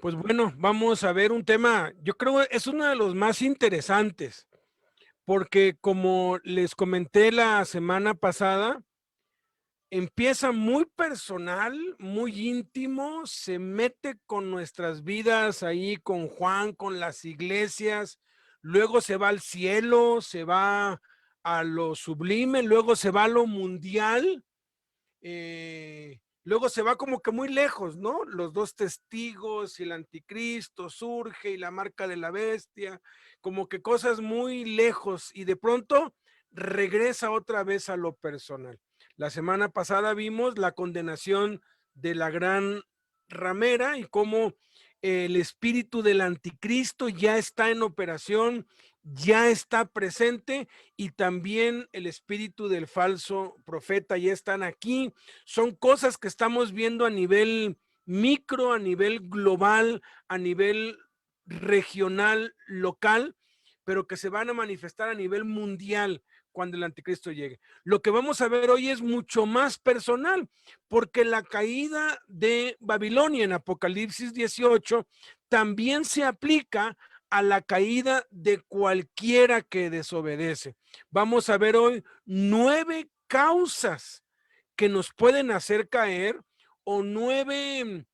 Pues bueno, vamos a ver un tema, yo creo es uno de los más interesantes, porque como les comenté la semana pasada, empieza muy personal, muy íntimo, se mete con nuestras vidas ahí con Juan, con las iglesias, luego se va al cielo, se va a lo sublime, luego se va a lo mundial. Luego se va como que muy lejos, ¿no? Los dos testigos y el anticristo surge y la marca de la bestia, como que cosas muy lejos y de pronto regresa otra vez a lo personal. La semana pasada vimos la condenación de la gran ramera y cómo el espíritu del anticristo ya está en operación, ya está presente y también el espíritu del falso profeta ya están aquí. Son cosas que estamos viendo a nivel micro, a nivel global, a nivel regional, local, pero que se van a manifestar a nivel mundial cuando el anticristo llegue. Lo que vamos a ver hoy es mucho más personal, porque la caída de Babilonia en Apocalipsis 18 también se aplica a la caída de cualquiera que desobedece. Vamos a ver hoy 9 causas que nos pueden hacer caer o 9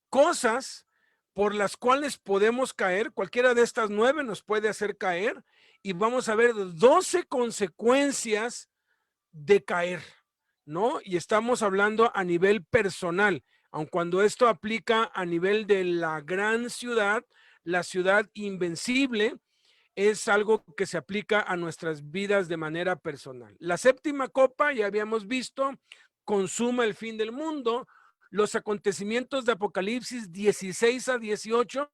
cosas por las cuales podemos caer. Cualquiera de estas 9 nos puede hacer caer y vamos a ver 12 consecuencias de caer, ¿no? Y estamos hablando a nivel personal, aun cuando esto aplica a nivel de la gran ciudad, la ciudad invencible, es algo que se aplica a nuestras vidas de manera personal. La séptima copa, ya habíamos visto, consuma el fin del mundo. Los acontecimientos de Apocalipsis 16 a 18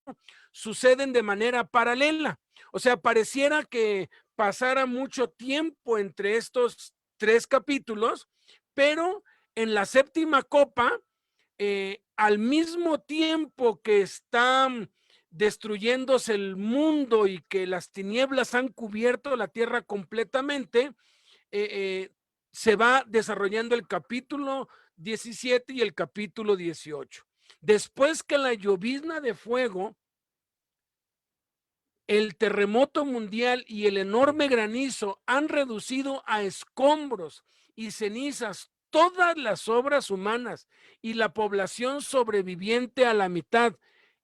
suceden de manera paralela. O sea, pareciera que pasara mucho tiempo entre estos 3 capítulos, pero en la séptima copa, al mismo tiempo que está destruyéndose el mundo y que las tinieblas han cubierto la tierra completamente, se va desarrollando el capítulo 17 y el capítulo 18. Después que la llovizna de fuego, el terremoto mundial y el enorme granizo han reducido a escombros y cenizas todas las obras humanas y la población sobreviviente a la mitad.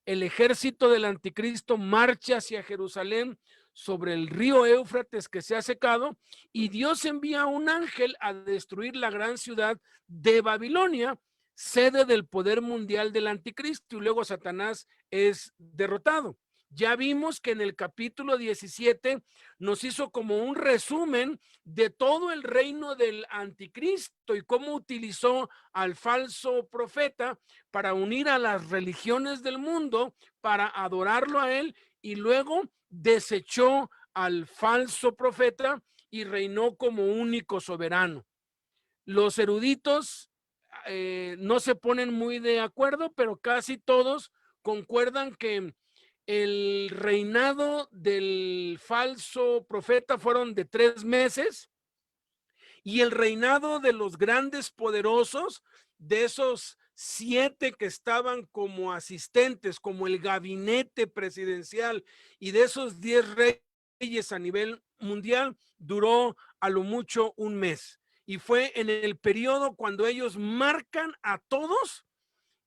El ejército del anticristo marcha hacia Jerusalén sobre el río Éufrates que se ha secado y Dios envía un ángel a destruir la gran ciudad de Babilonia, sede del poder mundial del anticristo, y luego Satanás es derrotado. Ya vimos que en el capítulo 17 nos hizo como un resumen de todo el reino del anticristo y cómo utilizó al falso profeta para unir a las religiones del mundo, para adorarlo a él, y luego desechó al falso profeta y reinó como único soberano. Los eruditos no se ponen muy de acuerdo, pero casi todos concuerdan que el reinado del falso profeta fueron de 3 meses y el reinado de los grandes poderosos, de esos 7 que estaban como asistentes, como el gabinete presidencial, y de esos 10 reyes a nivel mundial, duró a lo mucho un mes. Y fue en el periodo cuando ellos marcan a todos,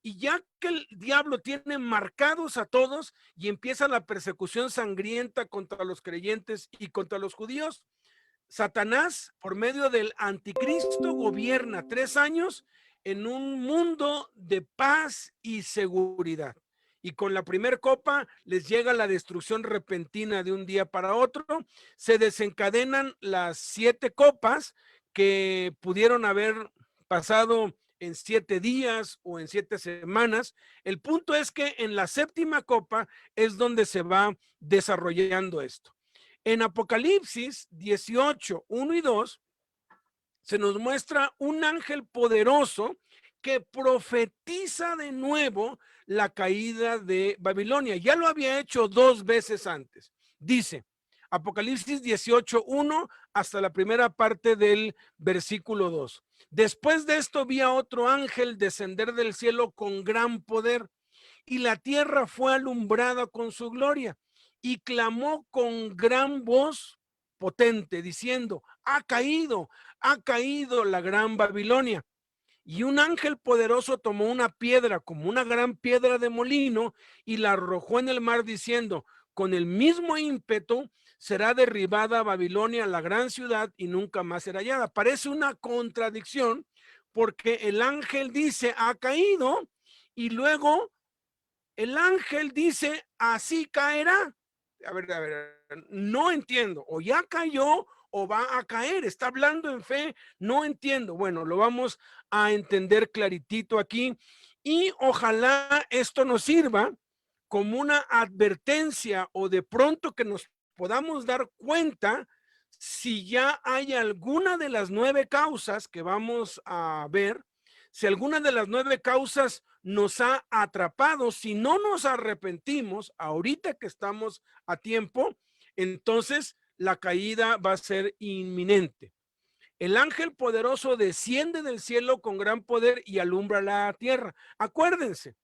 y ya que el diablo tiene marcados a todos y empieza la persecución sangrienta contra los creyentes y contra los judíos, Satanás, por medio del anticristo, gobierna 3 años en un mundo de paz y seguridad. Y con la primer copa les llega la destrucción repentina de un día para otro. Se desencadenan las 7 copas que pudieron haber pasado en 7 días o en 7 semanas. El punto es que en la séptima copa es donde se va desarrollando esto. En Apocalipsis 18, 1 y 2, se nos muestra un ángel poderoso que profetiza de nuevo la caída de Babilonia. Ya lo había hecho 2 veces antes. Dice, Apocalipsis 18:1 hasta la primera parte del versículo 2. Después de esto vi a otro ángel descender del cielo con gran poder, y la tierra fue alumbrada con su gloria, y clamó con gran voz potente, diciendo: ha caído la gran Babilonia. Y un ángel poderoso tomó una piedra como una gran piedra de molino y la arrojó en el mar, diciendo: con el mismo ímpetu será derribada Babilonia, la gran ciudad, y nunca más será hallada. Parece una contradicción, porque el ángel dice: ha caído, y luego el ángel dice: así caerá. A ver, no entiendo, o ya cayó o va a caer, está hablando en fe, no entiendo. Bueno, lo vamos a entender claritito aquí, y ojalá esto nos sirva como una advertencia, o de pronto que nos podamos dar cuenta si ya hay alguna de las 9 causas que vamos a ver, si alguna de las 9 causas nos ha atrapado. Si no nos arrepentimos ahorita que estamos a tiempo, entonces la caída va a ser inminente. El ángel poderoso desciende del cielo con gran poder y alumbra la tierra. Acuérdense,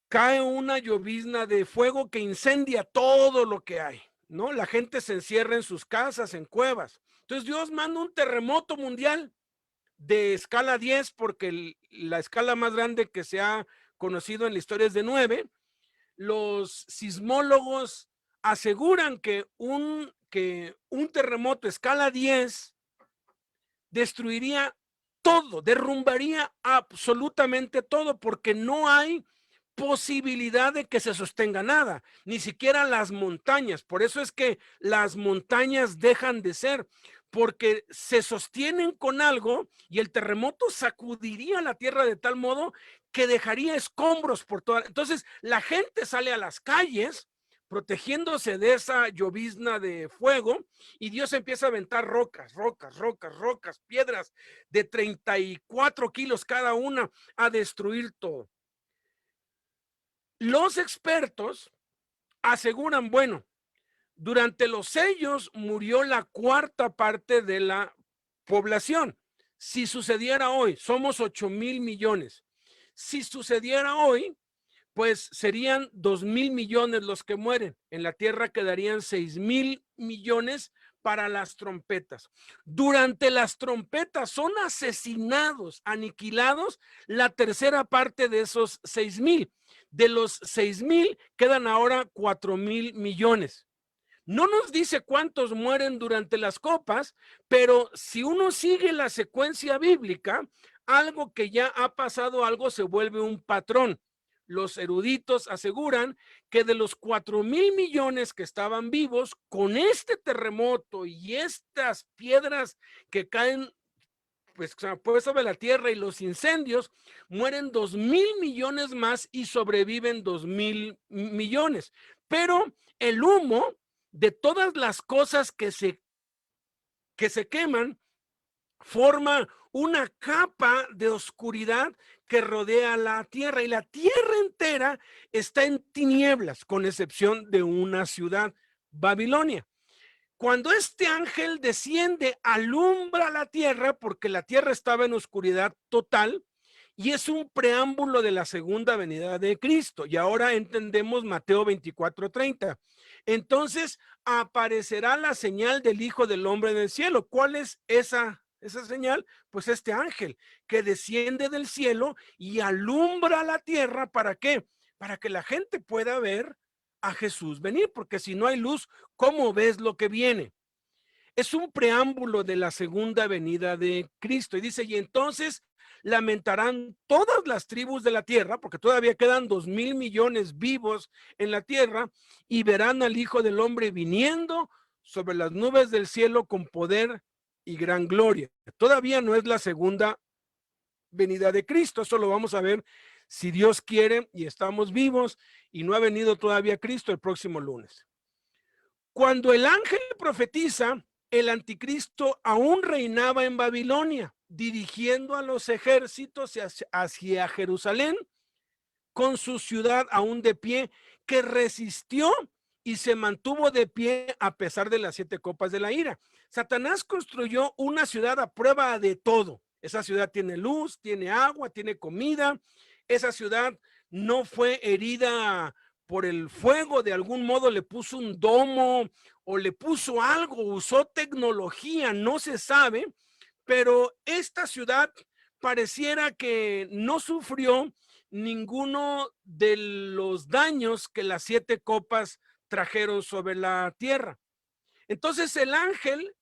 cae una llovizna de fuego que incendia todo lo que hay, ¿no? La gente se encierra en sus casas, en cuevas. Entonces Dios manda un terremoto mundial de escala 10, porque la escala más grande que se ha conocido en la historia es de 9. Los sismólogos aseguran que un terremoto escala 10 destruiría todo, derrumbaría absolutamente todo, porque no hay posibilidad de que se sostenga nada, ni siquiera las montañas. Por eso es que las montañas dejan de ser, porque se sostienen con algo, y el terremoto sacudiría la tierra de tal modo que dejaría escombros por toda. Entonces la gente sale a las calles protegiéndose de esa llovizna de fuego, y Dios empieza a aventar rocas, piedras de 34 kilos cada una, a destruir todo. Los expertos aseguran, bueno, durante los sellos murió la cuarta parte de la población. Si sucediera hoy, somos 8,000 millones. Si sucediera hoy, pues serían 2,000 millones los que mueren. En la tierra quedarían 6,000 millones para las trompetas. Durante las trompetas son asesinados, aniquilados, la tercera parte de esos 6,000. De los 6,000 quedan ahora 4,000 millones. No nos dice cuántos mueren durante las copas, pero si uno sigue la secuencia bíblica, algo que ya ha pasado, algo se vuelve un patrón. Los eruditos aseguran que de los 4,000 millones que estaban vivos, con este terremoto y estas piedras que caen pues sobre la tierra y los incendios, mueren 2,000 millones más y sobreviven 2,000 millones. Pero el humo de todas las cosas que se queman forma una capa de oscuridad que rodea la tierra, y la tierra entera está en tinieblas, con excepción de una ciudad, Babilonia. Cuando este ángel desciende, alumbra la tierra, porque la tierra estaba en oscuridad total, y es un preámbulo de la segunda venida de Cristo. Y ahora entendemos Mateo 24:30. Entonces aparecerá la señal del Hijo del Hombre en el cielo. ¿Cuál es esa señal? Pues este ángel que desciende del cielo y alumbra la tierra. ¿Para qué? Para que la gente pueda ver a Jesús venir, porque si no hay luz, ¿cómo ves lo que viene? Es un preámbulo de la segunda venida de Cristo. Y dice: y entonces lamentarán todas las tribus de la tierra, porque todavía quedan 2,000 millones vivos en la tierra, y verán al Hijo del Hombre viniendo sobre las nubes del cielo con poder y gran gloria. Todavía no es la segunda venida de Cristo. Eso lo vamos a ver, si Dios quiere y estamos vivos y no ha venido todavía Cristo, el próximo lunes. Cuando el ángel profetiza, el anticristo aún reinaba en Babilonia, dirigiendo a los ejércitos hacia Jerusalén, con su ciudad aún de pie, que resistió y se mantuvo de pie a pesar de las 7 copas de la ira. Satanás construyó una ciudad a prueba de todo. Esa ciudad tiene luz, tiene agua, tiene comida. Esa ciudad no fue herida por el fuego, de algún modo le puso un domo o le puso algo, usó tecnología, no se sabe, pero esta ciudad pareciera que no sufrió ninguno de los daños que las 7 copas trajeron sobre la tierra. Entonces el ángel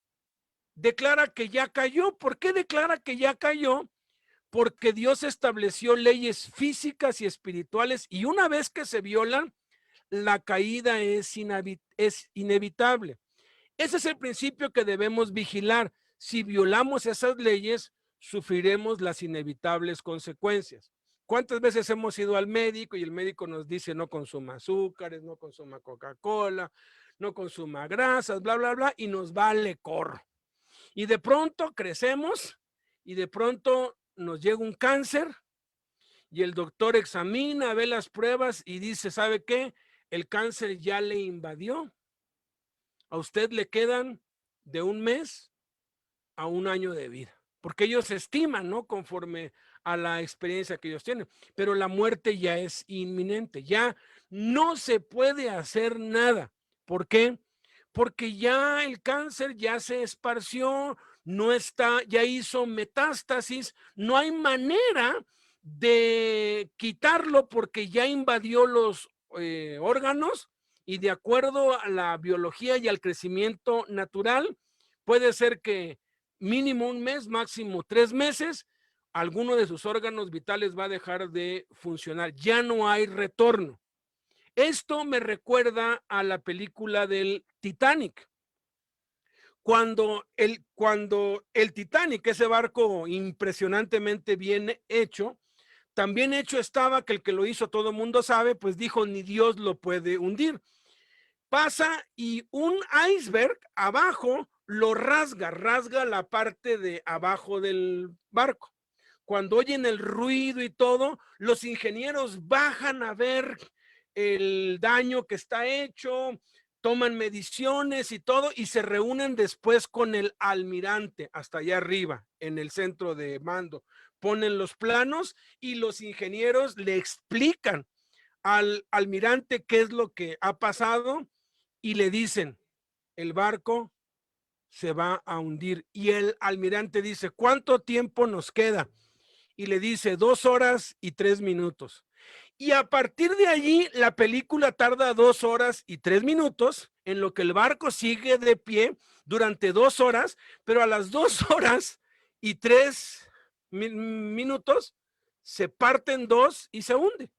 declara que ya cayó. ¿Por qué declara que ya cayó? Porque Dios estableció leyes físicas y espirituales, y una vez que se violan, la caída es inevitable. Ese es el principio que debemos vigilar. Si violamos esas leyes, sufriremos las inevitables consecuencias. ¿Cuántas veces hemos ido al médico y el médico nos dice no consuma azúcares, no consuma Coca-Cola, no consuma grasas, bla, bla, bla, y nos vale corro? Y de pronto crecemos y de pronto nos llega un cáncer y el doctor examina, ve las pruebas y dice, ¿sabe qué? El cáncer ya le invadió. A usted le quedan de 1 mes a 1 año de vida, porque ellos estiman, ¿no? Conforme a la experiencia que ellos tienen, pero la muerte ya es inminente, ya no se puede hacer nada. ¿Por qué? Porque ya el cáncer ya se esparció, no está, ya hizo metástasis, no hay manera de quitarlo porque ya invadió los órganos, y de acuerdo a la biología y al crecimiento natural, puede ser que mínimo 1 mes, máximo 3 meses, alguno de sus órganos vitales va a dejar de funcionar. Ya no hay retorno. Esto me recuerda a la película del Titanic. Cuando el Titanic, ese barco impresionantemente bien hecho, también hecho estaba que el que lo hizo todo el mundo sabe, pues dijo, ni Dios lo puede hundir. Pasa y un iceberg abajo lo rasga la parte de abajo del barco. Cuando oyen el ruido y todo, los ingenieros bajan a ver el daño que está hecho, toman mediciones y todo, y se reúnen después con el almirante hasta allá arriba, en el centro de mando. Ponen los planos y los ingenieros le explican al almirante qué es lo que ha pasado y le dicen, el barco se va a hundir. Y el almirante dice, ¿cuánto tiempo nos queda? Y le dice 2 horas y 3 minutos. Y a partir de allí, la película tarda 2 horas y 3 minutos, en lo que el barco sigue de pie durante 2 horas, pero a las 2 horas y 3 minutos se parte en 2 y se hunde.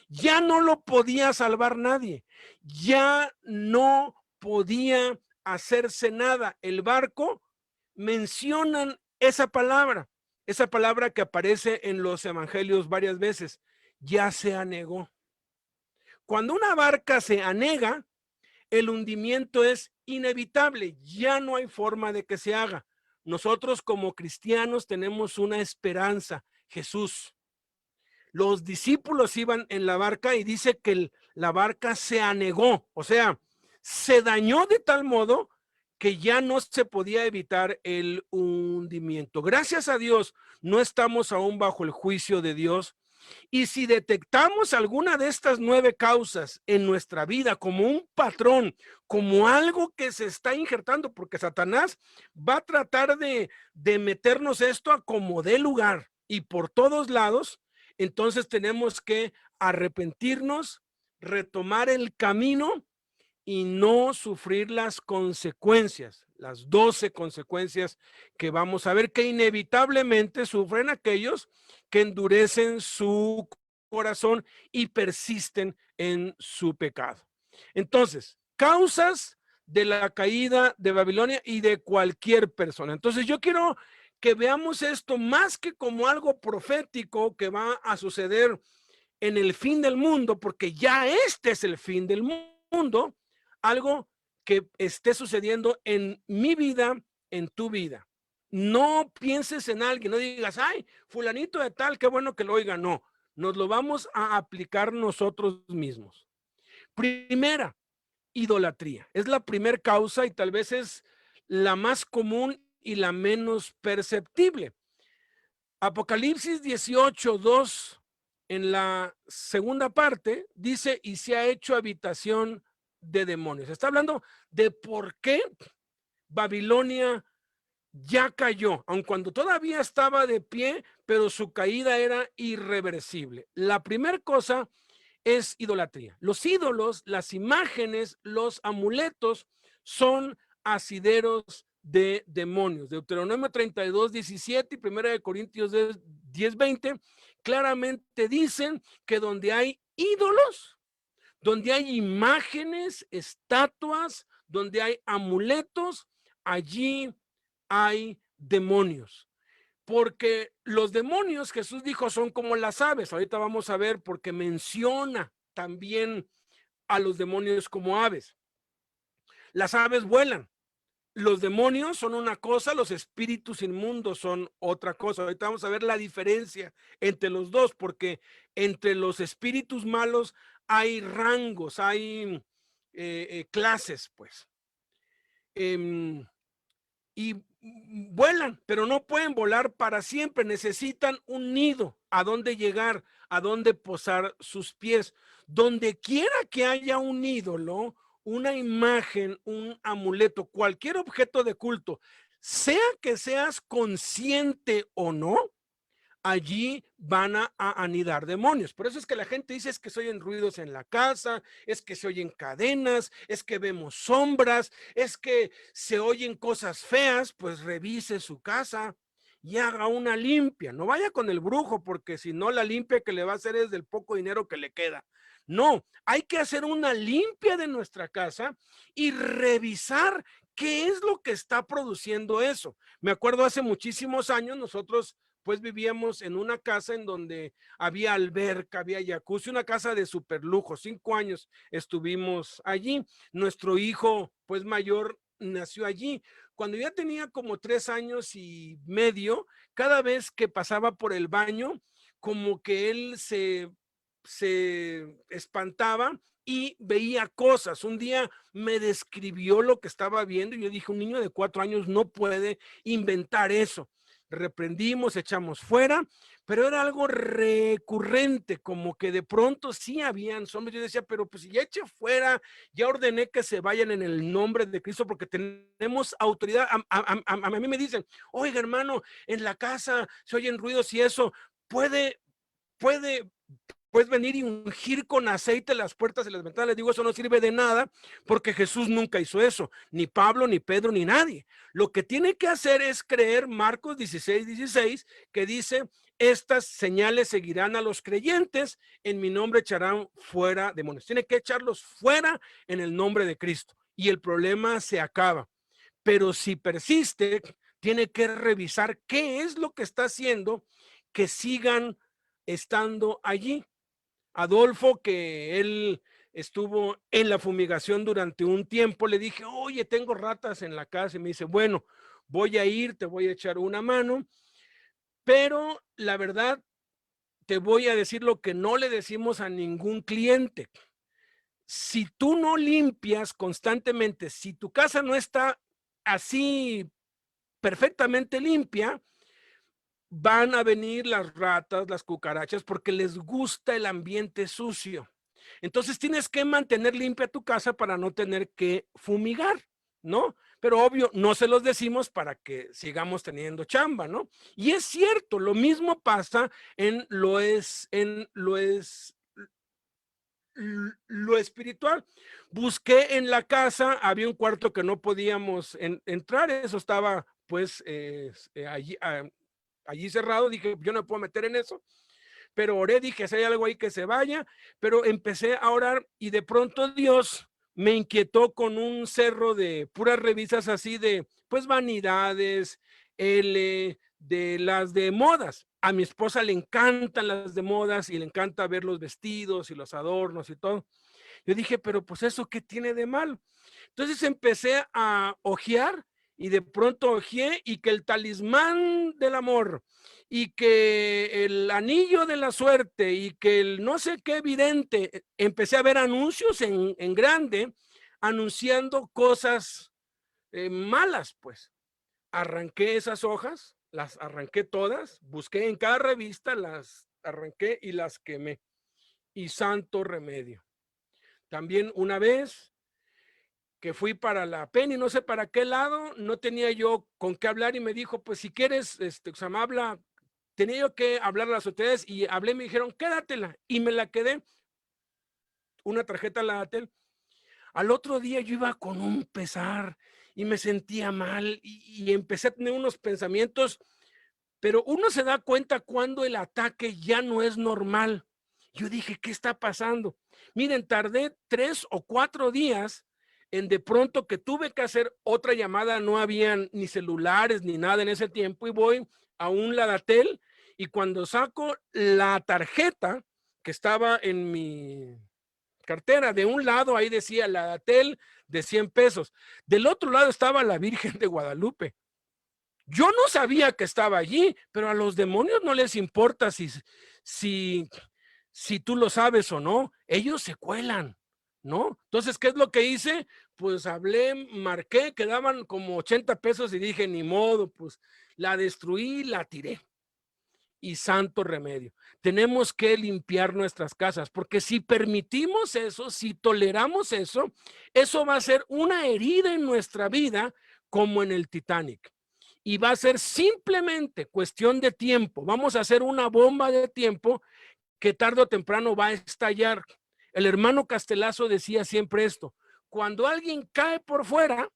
Ya no lo podía salvar nadie, ya no podía hacerse nada. El barco, mencionan esa palabra que aparece en los evangelios varias veces, ya se anegó. Cuando una barca se anega, el hundimiento es inevitable, ya no hay forma de que se haga. Nosotros como cristianos tenemos una esperanza, Jesús. Los discípulos iban en la barca y dice que la barca se anegó, o sea, se dañó de tal modo que ya no se podía evitar el hundimiento. Gracias a Dios, no estamos aún bajo el juicio de Dios. Y si detectamos alguna de estas 9 causas en nuestra vida como un patrón, como algo que se está injertando, porque Satanás va a tratar de meternos esto a como dé lugar y por todos lados, entonces tenemos que arrepentirnos, retomar el camino y no sufrir las consecuencias, las 12 consecuencias que vamos a ver que inevitablemente sufren aquellos que endurecen su corazón y persisten en su pecado. Entonces, causas de la caída de Babilonia y de cualquier persona. Entonces, yo quiero que veamos esto más que como algo profético que va a suceder en el fin del mundo, porque ya este es el fin del mundo, algo que esté sucediendo en mi vida, en tu vida. No pienses en alguien, no digas, ay, fulanito de tal, qué bueno que lo oiga. No, nos lo vamos a aplicar nosotros mismos. Primera, idolatría. Es la primer causa y tal vez es la más común y la menos perceptible. Apocalipsis 18:2, en la segunda parte, dice, y se ha hecho habitación de demonios. Está hablando de por qué Babilonia ya cayó, aun cuando todavía estaba de pie, pero su caída era irreversible. La primera cosa es idolatría. Los ídolos, las imágenes, los amuletos son asideros de demonios. Deuteronomio 32:17 y 1 Corintios 10:20 claramente dicen que donde hay ídolos, donde hay imágenes, estatuas, donde hay amuletos, allí hay demonios. Porque los demonios, Jesús dijo, son como las aves. Ahorita vamos a ver porque menciona también a los demonios como aves. Las aves vuelan. Los demonios son una cosa, los espíritus inmundos son otra cosa. Ahorita vamos a ver la diferencia entre los dos, porque entre los espíritus malos hay rangos, hay clases, pues. Y vuelan, pero no pueden volar para siempre. Necesitan un nido a dónde llegar, a dónde posar sus pies. Donde quiera que haya un ídolo, una imagen, un amuleto, cualquier objeto de culto, sea que seas consciente o no, allí van a anidar demonios. Por eso es que la gente dice, es que se oyen ruidos en la casa, es que se oyen cadenas, es que vemos sombras, es que se oyen cosas feas. Pues revise su casa y haga una limpia. No vaya con el brujo, porque si no, la limpia que le va a hacer es del poco dinero que le queda. No, hay que hacer una limpia de nuestra casa y revisar qué es lo que está produciendo eso. Me acuerdo hace muchísimos años, nosotros pues vivíamos en una casa en donde había alberca, había jacuzzi, una casa de super lujo. 5 años estuvimos allí. Nuestro hijo, pues mayor, nació allí. Cuando ya tenía como 3 años y medio, cada vez que pasaba por el baño, como que él se espantaba y veía cosas. Un día me describió lo que estaba viendo y yo dije, un niño de 4 años no puede inventar eso. Reprendimos, echamos fuera, pero era algo recurrente, como que de pronto sí habían sombras. Yo decía, pero pues si ya eché fuera, ya ordené que se vayan en el nombre de Cristo porque tenemos autoridad. A mí me dicen, oiga hermano, en la casa se oyen ruidos y eso, puede puedes venir y ungir con aceite las puertas y las ventanas. Les digo, eso no sirve de nada porque Jesús nunca hizo eso, ni Pablo, ni Pedro, ni nadie. Lo que tiene que hacer es creer Marcos 16:16, que dice, estas señales seguirán a los creyentes, en mi nombre echarán fuera demonios. Tiene que echarlos fuera en el nombre de Cristo y el problema se acaba. Pero si persiste, tiene que revisar qué es lo que está haciendo que sigan estando allí. Adolfo, que él estuvo en la fumigación durante un tiempo, le dije, oye, tengo ratas en la casa, y me dice, bueno, voy a ir, te voy a echar una mano, pero la verdad, te voy a decir lo que no le decimos a ningún cliente. Si tú no limpias constantemente, si tu casa no está así perfectamente limpia, van a venir las ratas, las cucarachas, porque les gusta el ambiente sucio. Entonces tienes que mantener limpia tu casa para no tener que fumigar, ¿no? Pero obvio, no se los decimos para que sigamos teniendo chamba, ¿no? Y es cierto, lo mismo pasa lo espiritual. Busqué en la casa, había un cuarto que no podíamos entrar, eso estaba pues allí cerrado. Dije, yo no me puedo meter en eso, pero oré, dije, si hay algo ahí que se vaya, pero empecé a orar y de pronto Dios me inquietó con un cerro de puras revistas así de, pues, vanidades, de las de modas. A mi esposa le encantan las de modas y le encanta ver los vestidos y los adornos y todo. Yo dije, pero pues eso, ¿qué tiene de malo? Entonces empecé a ojear y de pronto ojeé y que el talismán del amor y que el anillo de la suerte y que el no sé qué vidente, empecé a ver anuncios en grande anunciando cosas malas, pues. Arranqué esas hojas, las arranqué todas, busqué en cada revista, las arranqué y las quemé. Y santo remedio. También una vez que fui para la Penny, no sé para qué lado, no tenía yo con qué hablar y me dijo, pues si quieres, o sea, me habla, tenía yo que hablar a las autoridades y hablé, me dijeron, quédatela y me la quedé, una tarjeta la Atel. Al otro día yo iba con un pesar y me sentía mal y empecé a tener unos pensamientos, pero uno se da cuenta cuando el ataque ya no es normal. Yo dije, ¿qué está pasando? Miren, tardé 3 o 4 días en de pronto que tuve que hacer otra llamada, no habían ni celulares ni nada en ese tiempo y voy a un Ladatel y cuando saco la tarjeta que estaba en mi cartera, de un lado ahí decía Ladatel de 100 pesos, del otro lado estaba la Virgen de Guadalupe. Yo no sabía que estaba allí, pero a los demonios no les importa si, si tú lo sabes o no, ellos se cuelan, ¿no? Entonces, ¿qué es lo que hice? Pues hablé, marqué, quedaban como 80 pesos y dije, ni modo, pues la destruí, la tiré. Y santo remedio. Tenemos que limpiar nuestras casas, porque si permitimos eso, si toleramos eso, eso va a ser una herida en nuestra vida como en el Titanic. Y va a ser simplemente cuestión de tiempo. Vamos a hacer una bomba de tiempo que tarde o temprano va a estallar. El hermano Castelazo decía siempre esto: cuando alguien cae por fuera,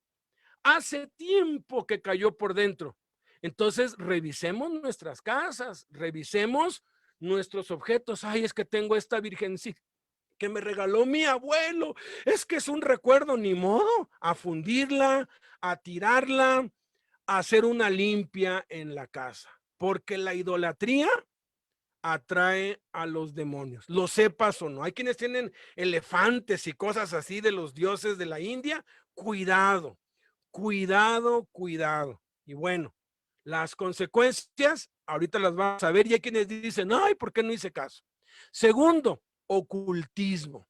hace tiempo que cayó por dentro. Entonces, revisemos nuestras casas, revisemos nuestros objetos. Ay, es que tengo esta virgencita que me regaló mi abuelo. Es que es un recuerdo, ni modo, a fundirla, a tirarla, a hacer una limpia en la casa. Porque la idolatría atrae a los demonios, lo sepas o no. Hay quienes tienen elefantes y cosas así de los dioses de la India. Cuidado, cuidado, cuidado. Y bueno, las consecuencias ahorita las vamos a ver y hay quienes dicen, ay, ¿por qué no hice caso? Segundo, ocultismo.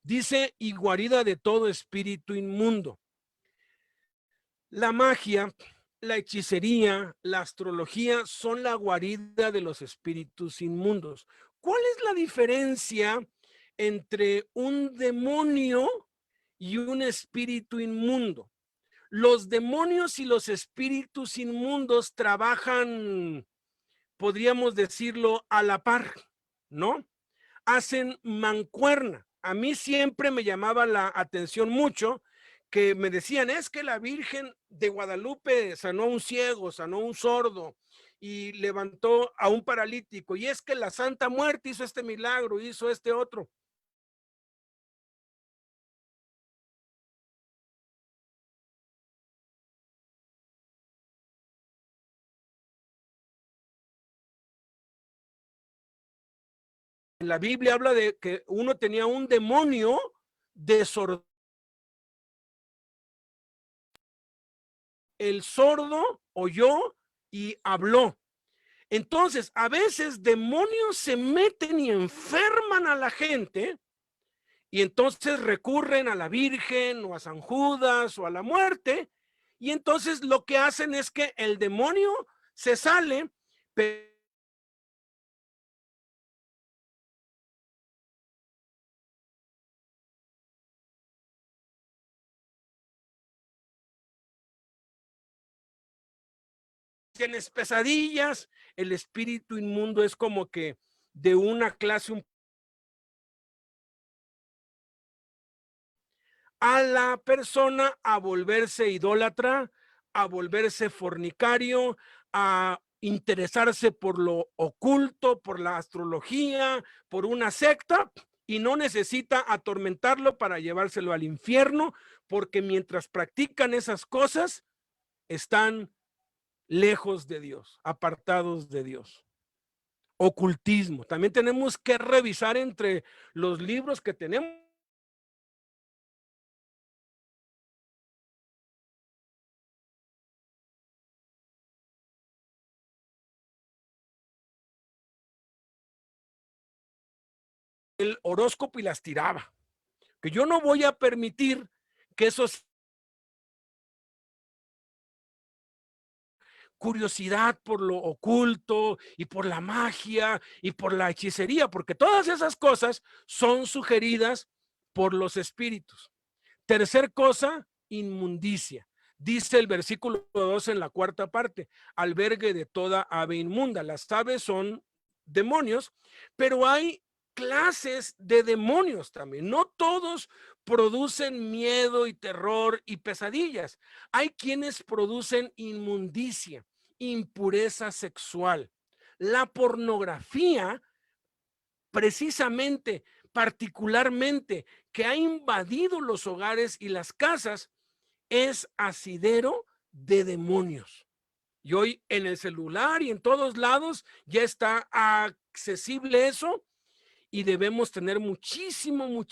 Dice, y guarida de todo espíritu inmundo. La magia, la hechicería, la astrología son la guarida de los espíritus inmundos. ¿Cuál es la diferencia entre un demonio y un espíritu inmundo? Los demonios y los espíritus inmundos trabajan, podríamos decirlo, a la par, ¿no? Hacen mancuerna. A mí siempre me llamaba la atención mucho que me decían, es que la Virgen de Guadalupe sanó a un ciego, sanó a un sordo y levantó a un paralítico, y es que la Santa Muerte hizo este milagro, hizo este otro. En la Biblia habla de que uno tenía un demonio de sordo. El sordo oyó y habló. Entonces, a veces demonios se meten y enferman a la gente y entonces recurren a la Virgen o a San Judas o a la muerte, y entonces lo que hacen es que el demonio se sale, pero tienes pesadillas, el espíritu inmundo es como que de una clase a la persona a volverse idólatra, a volverse fornicario, a interesarse por lo oculto, por la astrología, por una secta, y no necesita atormentarlo para llevárselo al infierno, porque mientras practican esas cosas, están lejos de Dios, apartados de Dios. Ocultismo. También tenemos que revisar entre los libros que tenemos el horóscopo y las tiraba. Que yo no voy a permitir que esos curiosidad por lo oculto y por la magia y por la hechicería, porque todas esas cosas son sugeridas por los espíritus. Tercer cosa, inmundicia. Dice el versículo 2 en la cuarta parte, albergue de toda ave inmunda. Las aves son demonios, pero hay clases de demonios también. No todos producen miedo y terror y pesadillas. Hay quienes producen inmundicia, impureza sexual. La pornografía, precisamente, particularmente, que ha invadido los hogares y las casas, es asidero de demonios. Y hoy en el celular y en todos lados ya está accesible eso, y debemos tener muchísimo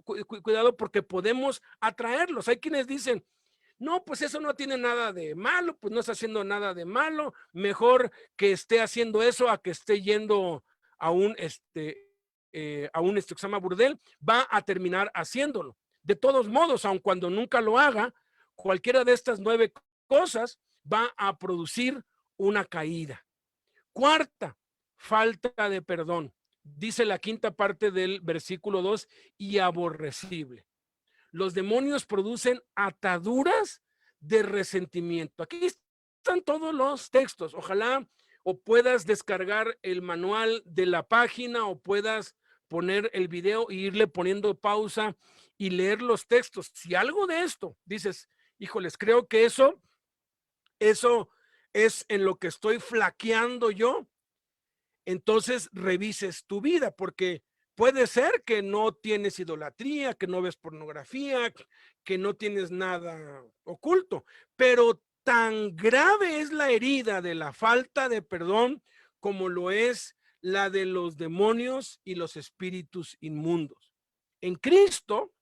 cuidado porque podemos atraerlos. Hay quienes dicen, no, pues eso no tiene nada de malo, pues no está haciendo nada de malo, mejor que esté haciendo eso a que esté yendo a un, que se llama burdel, va a terminar haciéndolo. De todos modos, aun cuando nunca lo haga, cualquiera de estas 9 cosas va a producir una caída. Cuarta, falta de perdón. Dice la quinta parte del versículo 2, y aborrecible. Los demonios producen ataduras de resentimiento. Aquí están todos los textos. Ojalá o puedas descargar el manual de la página o puedas poner el video e irle poniendo pausa y leer los textos. Si algo de esto dices, híjoles, creo que eso es en lo que estoy flaqueando yo, entonces revises tu vida, porque puede ser que no tienes idolatría, que no ves pornografía, que no tienes nada oculto, pero tan grave es la herida de la falta de perdón como lo es la de los demonios y los espíritus inmundos. En Cristo,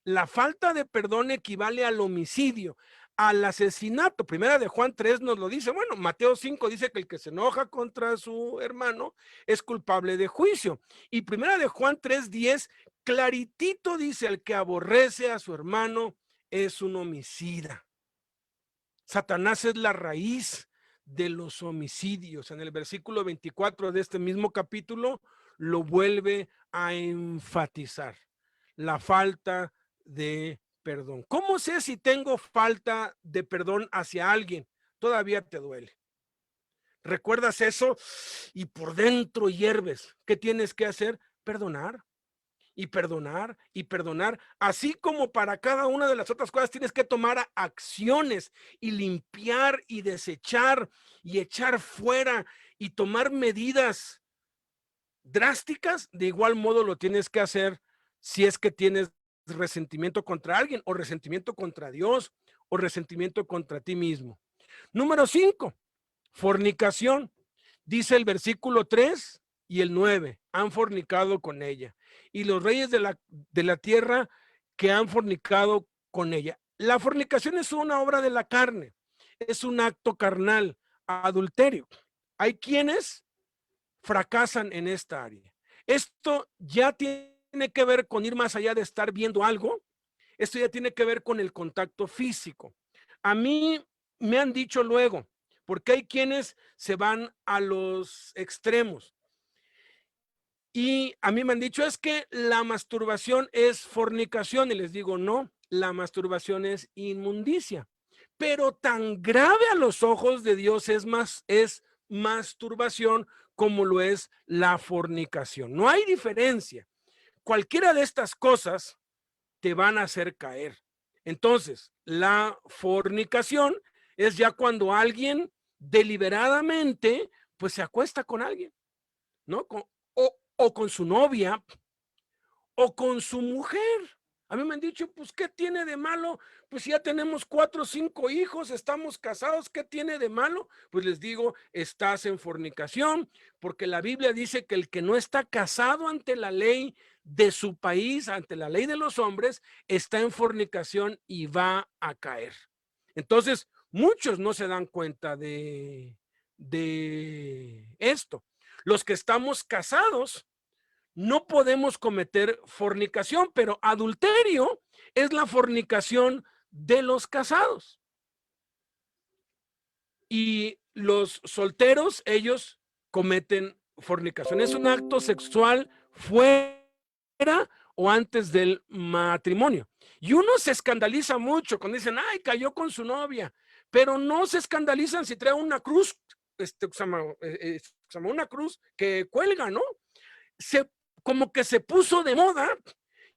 la falta de perdón equivale al homicidio, al asesinato. Primera de Juan 3 nos lo dice. Bueno, Mateo 5 dice que el que se enoja contra su hermano es culpable de juicio. Y primera de Juan 3:10, claritito dice, el que aborrece a su hermano es un homicida. Satanás es la raíz de los homicidios. En el versículo 24 de este mismo capítulo lo vuelve a enfatizar. La falta de perdón. ¿Cómo sé si tengo falta de perdón hacia alguien? Todavía te duele. ¿Recuerdas eso? Y por dentro hierves. ¿Qué tienes que hacer? Perdonar. Y perdonar y perdonar, así como para cada una de las otras cosas tienes que tomar acciones y limpiar y desechar y echar fuera y tomar medidas drásticas. De igual modo lo tienes que hacer si es que tienes resentimiento contra alguien o resentimiento contra Dios o resentimiento contra ti mismo. Número 5, fornicación. Dice el versículo 3 y el 9, han fornicado con ella. Y los reyes de la tierra que han fornicado con ella. La fornicación es una obra de la carne, es un acto carnal, adulterio. Hay quienes fracasan en esta área. Esto ya tiene que ver con ir más allá de estar viendo algo. Esto ya tiene que ver con el contacto físico. A mí me han dicho luego, porque hay quienes se van a los extremos. Y a mí me han dicho, es que la masturbación es fornicación. Y les digo, no, la masturbación es inmundicia. Pero tan grave a los ojos de Dios es masturbación como lo es la fornicación. No hay diferencia. Cualquiera de estas cosas te van a hacer caer. Entonces, la fornicación es ya cuando alguien deliberadamente pues se acuesta con alguien, ¿no? O con su novia o con su mujer. A mí me han dicho, pues, ¿qué tiene de malo? Pues ya tenemos 4 o 5 hijos, estamos casados, ¿qué tiene de malo? Pues les digo, estás en fornicación, porque la Biblia dice que el que no está casado ante la ley de su país, ante la ley de los hombres, está en fornicación y va a caer. Entonces, muchos no se dan cuenta de esto. Los que estamos casados, no podemos cometer fornicación, pero adulterio es la fornicación de los casados. Y los solteros, ellos cometen fornicación. Es un acto sexual fuera o antes del matrimonio. Y uno se escandaliza mucho cuando dicen, ay, cayó con su novia, pero no se escandalizan si trae una cruz, una cruz que cuelga, ¿no? Como que se puso de moda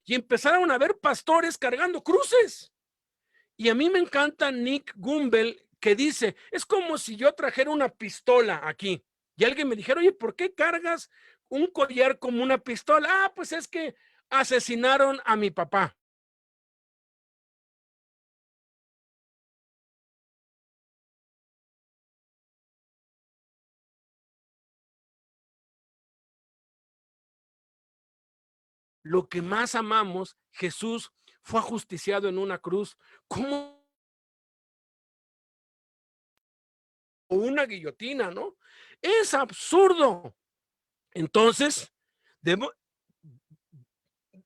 y empezaron a ver pastores cargando cruces. Y a mí me encanta Nick Gumbel, que dice, es como si yo trajera una pistola aquí y alguien me dijera, oye, ¿por qué cargas un collar como una pistola? Ah, pues es que asesinaron a mi papá. Lo que más amamos, Jesús fue ajusticiado en una cruz. ¿Cómo? Una guillotina, ¿no? Es absurdo. Entonces,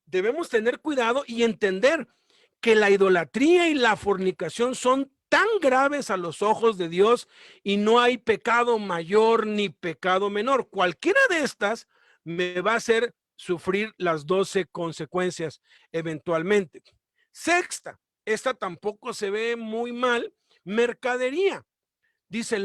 debemos tener cuidado y entender que la idolatría y la fornicación son tan graves a los ojos de Dios y no hay pecado mayor ni pecado menor. Cualquiera de estas me va a hacer sufrir las 12 consecuencias eventualmente. Sexta, esta tampoco se ve muy mal, mercadería. Dice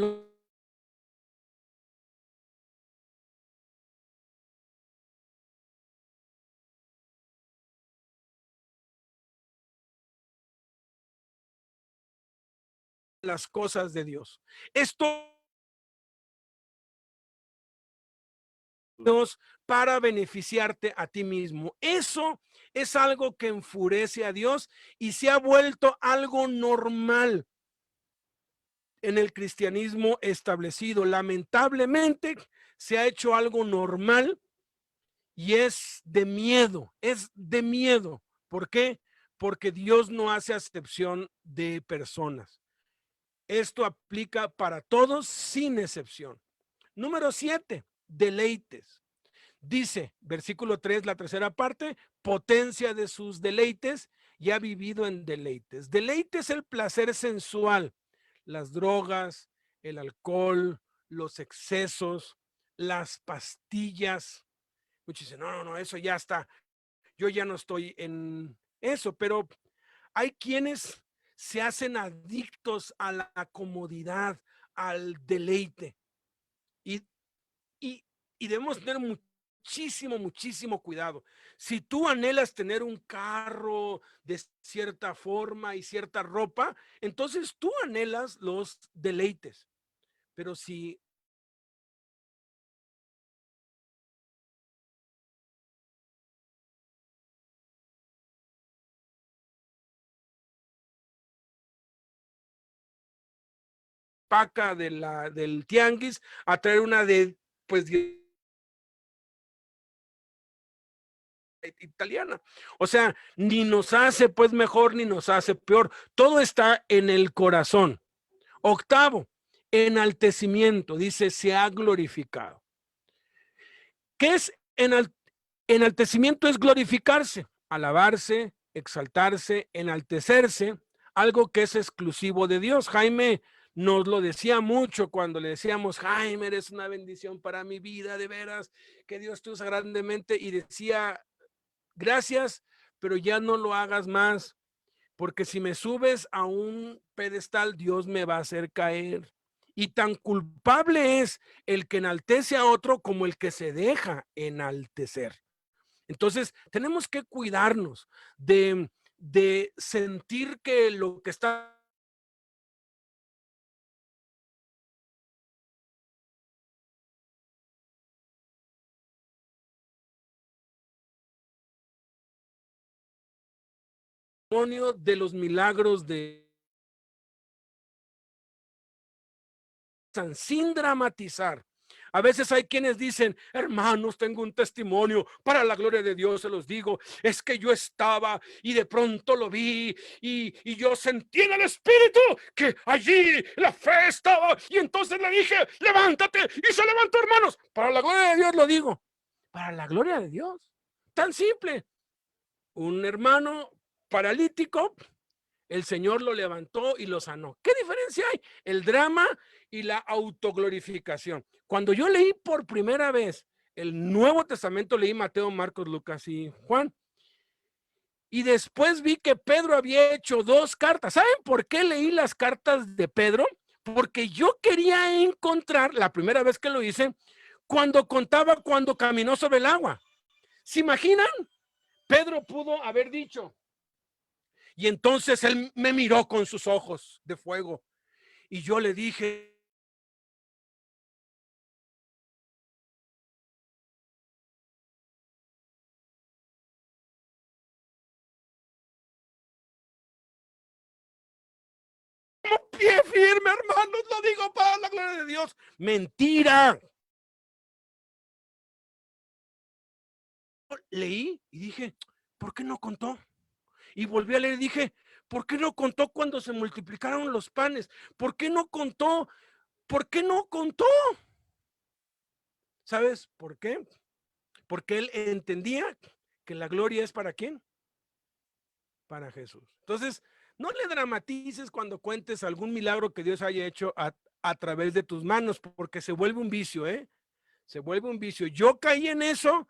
las cosas de Dios. Esto Dios para beneficiarte a ti mismo. Eso es algo que enfurece a Dios y se ha vuelto algo normal en el cristianismo establecido. Lamentablemente se ha hecho algo normal y es de miedo, es de miedo. ¿Por qué? Porque Dios no hace acepción de personas. Esto aplica para todos sin excepción. Número 7, deleites. Dice, versículo 3, la tercera parte, potencia de sus deleites y ha vivido en deleites. Deleite es el placer sensual, las drogas, el alcohol, los excesos, las pastillas. Muchos dicen, no, eso ya está, yo ya no estoy en eso, pero hay quienes se hacen adictos a la comodidad, al deleite. Y y, y debemos tener muchísimo cuidado. Si tú anhelas tener un carro de cierta forma y cierta ropa, entonces tú anhelas los deleites. Pero si paca del tianguis a traer una de, pues, italiana. O sea, ni nos hace pues mejor ni nos hace peor. Todo está en el corazón. Octavo, enaltecimiento. Dice, se ha glorificado. ¿Qué es enaltecimiento? Es glorificarse, alabarse, exaltarse, enaltecerse, algo que es exclusivo de Dios. Jaime nos lo decía mucho cuando le decíamos, Jaime, eres una bendición para mi vida, de veras, que Dios te usa grandemente, y decía, gracias, pero ya no lo hagas más, porque si me subes a un pedestal, Dios me va a hacer caer. Y tan culpable es el que enaltece a otro como el que se deja enaltecer. Entonces, tenemos que cuidarnos de sentir que lo que está de los milagros de sin dramatizar. A veces hay quienes dicen, hermanos, tengo un testimonio, para la gloria de Dios se los digo, es que yo estaba y de pronto lo vi y yo sentí en el espíritu que allí la fe estaba y entonces le dije, levántate, y se levantó, hermanos, para la gloria de Dios lo digo. para la gloria de Dios. Tan simple. Un hermano paralítico, el Señor lo levantó y lo sanó. ¿Qué diferencia hay? El drama y la autoglorificación. Cuando yo leí por primera vez el Nuevo Testamento, leí Mateo, Marcos, Lucas y Juan. Y después vi que Pedro había hecho 2 cartas. ¿Saben por qué leí las cartas de Pedro? Porque yo quería encontrar, la primera vez que lo hice, cuando contaba cuando caminó sobre el agua. ¿Se imaginan? Pedro pudo haber dicho, y entonces él me miró con sus ojos de fuego. Y yo le dije, pie firme, hermanos, lo digo para la gloria de Dios. Mentira. Leí y dije, ¿por qué no contó? Y volví a leer y dije, ¿por qué no contó cuando se multiplicaron los panes? ¿Por qué no contó? ¿Por qué no contó? ¿Sabes por qué? Porque él entendía que la gloria es para quién, para Jesús. Entonces, no le dramatices cuando cuentes algún milagro que Dios haya hecho a través de tus manos, porque se vuelve un vicio, ¿eh? Se vuelve un vicio. Yo caí en eso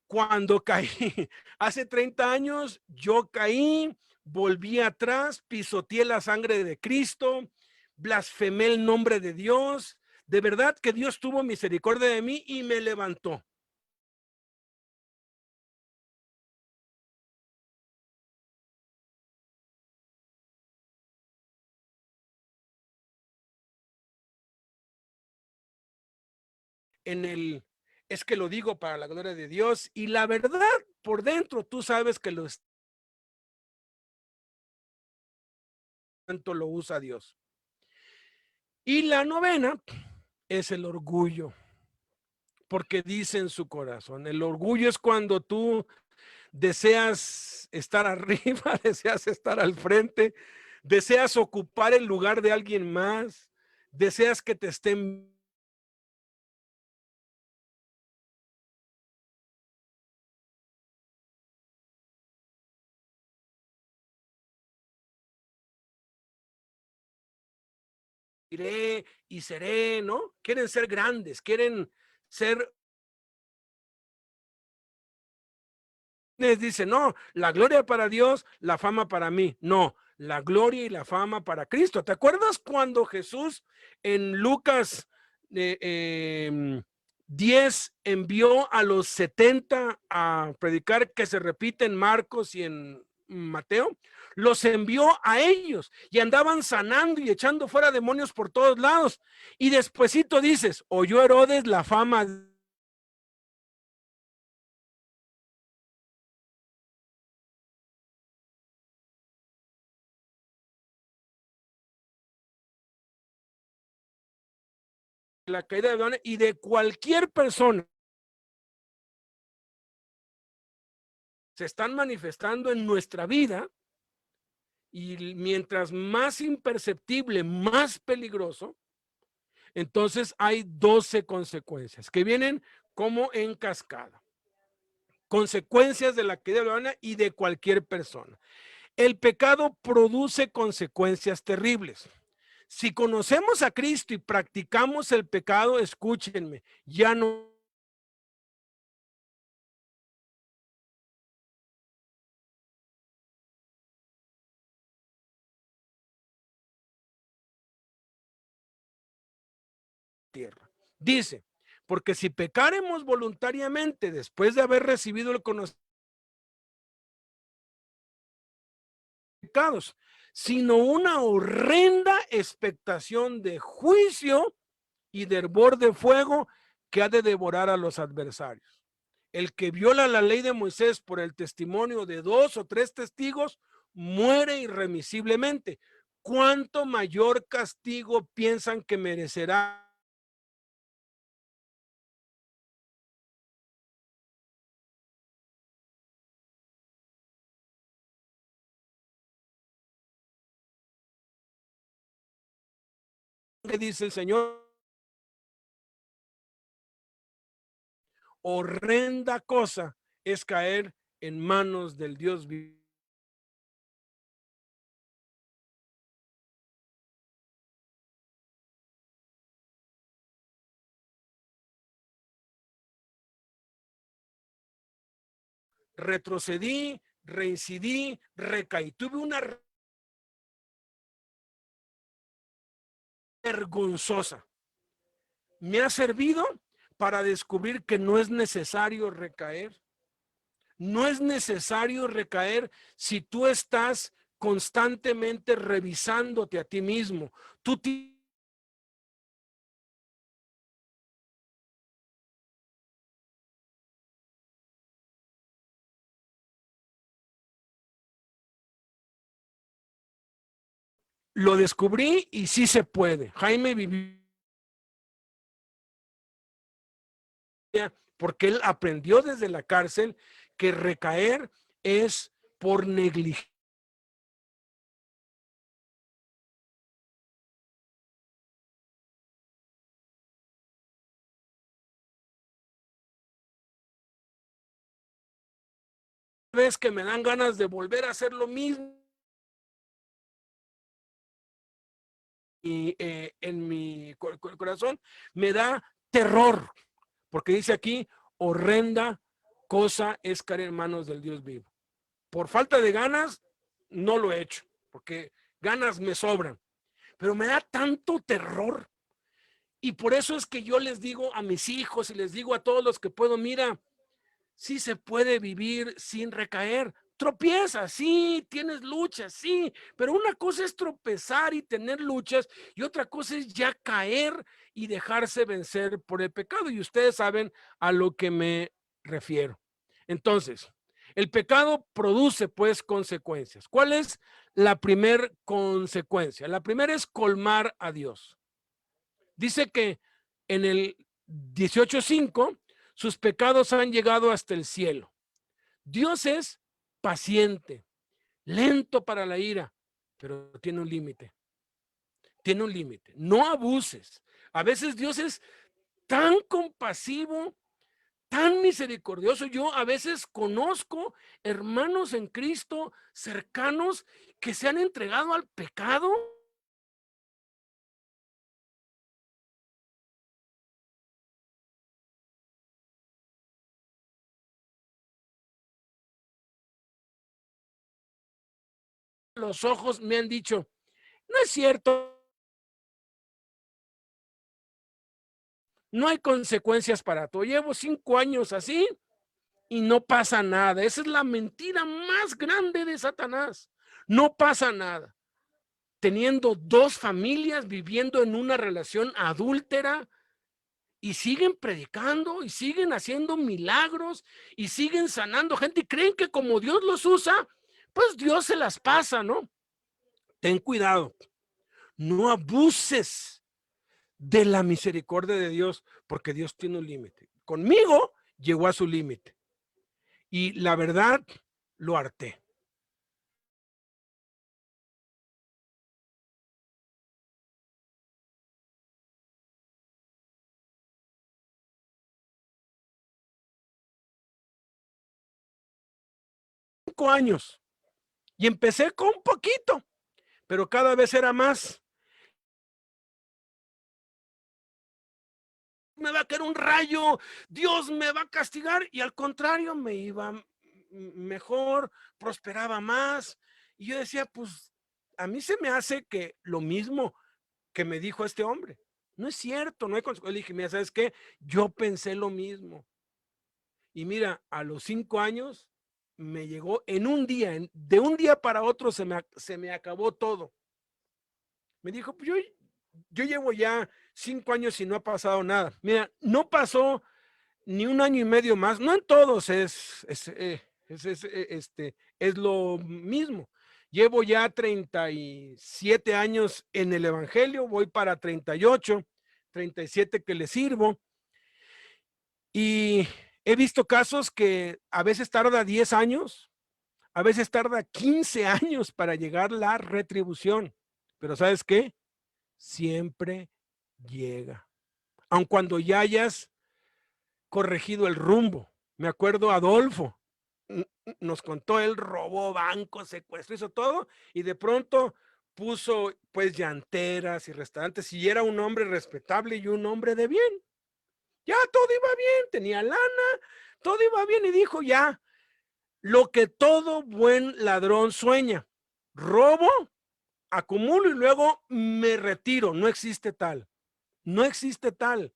cuando caí. Hace 30 años yo caí, volví atrás, pisoteé la sangre de Cristo, blasfemé el nombre de Dios. De verdad que Dios tuvo misericordia de mí y me levantó. Es que lo digo para la gloria de Dios y la verdad por dentro tú sabes que tanto lo usa Dios. Y la novena es el orgullo, porque dice en su corazón, el orgullo es cuando tú deseas estar arriba, deseas estar al frente, deseas ocupar el lugar de alguien más, deseas que te estén. Iré y seré, ¿no? Quieren ser grandes, quieren ser. Dice, no, la gloria para Dios, la fama para mí. No, la gloria y la fama para Cristo. ¿Te acuerdas cuando Jesús en Lucas 10 envió a los 70 a predicar, que se repite en Marcos y en Mateo? Los envió a ellos y andaban sanando y echando fuera demonios por todos lados. Y despuesito dices, oyó Herodes la fama de la caída de Babilonia y de cualquier persona se están manifestando en nuestra vida, y mientras más imperceptible, más peligroso, entonces hay 12 consecuencias que vienen como en cascada. Consecuencias de la caída de Babilonia y de cualquier persona. El pecado produce consecuencias terribles. Si conocemos a Cristo y practicamos el pecado, escúchenme, ya no tierra. Dice, porque si pecaremos voluntariamente después de haber recibido el conocimiento, pecados, sino una horrenda expectación de juicio y de hervor de fuego que ha de devorar a los adversarios. El que viola la ley de Moisés por el testimonio de 2 o 3 testigos muere irremisiblemente. ¿Cuánto mayor castigo piensan que merecerá? Que dice el Señor, horrenda cosa es caer en manos del Dios vivo. Retrocedí, reincidí, recaí. Tuve una vergonzosa. Me ha servido para descubrir que no es necesario recaer. No es necesario recaer si tú estás constantemente revisándote a ti mismo. Tú lo descubrí y sí se puede. Jaime vivió porque él aprendió desde la cárcel que recaer es por negligencia. Vez que me dan ganas de volver a hacer lo mismo y en mi corazón me da terror, porque dice aquí, horrenda cosa es caer en manos del Dios vivo. Por falta de ganas, no lo he hecho, porque ganas me sobran, pero me da tanto terror. Y por eso es que yo les digo a mis hijos y les digo a todos los que puedo, mira, sí se puede vivir sin recaer. Tropiezas, sí, tienes luchas, sí, pero una cosa es tropezar y tener luchas y otra cosa es ya caer y dejarse vencer por el pecado. Y ustedes saben a lo que me refiero. Entonces, el pecado produce pues consecuencias. ¿Cuál es la primera consecuencia? La primera es colmar a Dios. Dice que en el 18:5 sus pecados han llegado hasta el cielo. Dios es paciente, lento para la ira, pero tiene un límite. Tiene un límite. No abuses. A veces Dios es tan compasivo, tan misericordioso. Yo a veces conozco hermanos en Cristo cercanos que se han entregado al pecado. Los ojos me han dicho, no es cierto, no hay consecuencias para todo. Llevo 5 años así y no pasa nada. Esa es la mentira más grande de Satanás. No pasa nada. Teniendo dos familias, viviendo en una relación adúltera y siguen predicando y siguen haciendo milagros y siguen sanando gente y creen que como Dios los usa, pues Dios se las pasa, ¿no? Ten cuidado. No abuses de la misericordia de Dios porque Dios tiene un límite. Conmigo llegó a su límite y la verdad lo harté. 5 años y empecé con un poquito, pero cada vez era más. Me va a caer un rayo, Dios me va a castigar y al contrario me iba mejor, prosperaba más y yo decía, pues a mí se me hace que lo mismo que me dijo este hombre. No es cierto, no hay consecuencias. Le dije, mira, ¿sabes qué? Yo pensé lo mismo. Y mira, a los 5 años me llegó en un día, de un día para otro se me acabó todo. Me dijo, pues yo llevo ya 5 años y no ha pasado nada. Mira, no pasó ni un año y medio más, no en todos es lo mismo. Llevo ya 37 años en el Evangelio, voy para 38, 37 que le sirvo y he visto casos que a veces tarda 10 años, a veces tarda 15 años para llegar la retribución, pero ¿sabes qué? Siempre llega. Aun cuando ya hayas corregido el rumbo. Me acuerdo Adolfo, nos contó, él robó bancos, secuestró, hizo todo, y de pronto puso pues llanteras y restaurantes, y era un hombre respetable y un hombre de bien. Ya todo iba bien, tenía lana, todo iba bien, y dijo ya, lo que todo buen ladrón sueña, robo, acumulo y luego me retiro. No existe tal, no existe tal.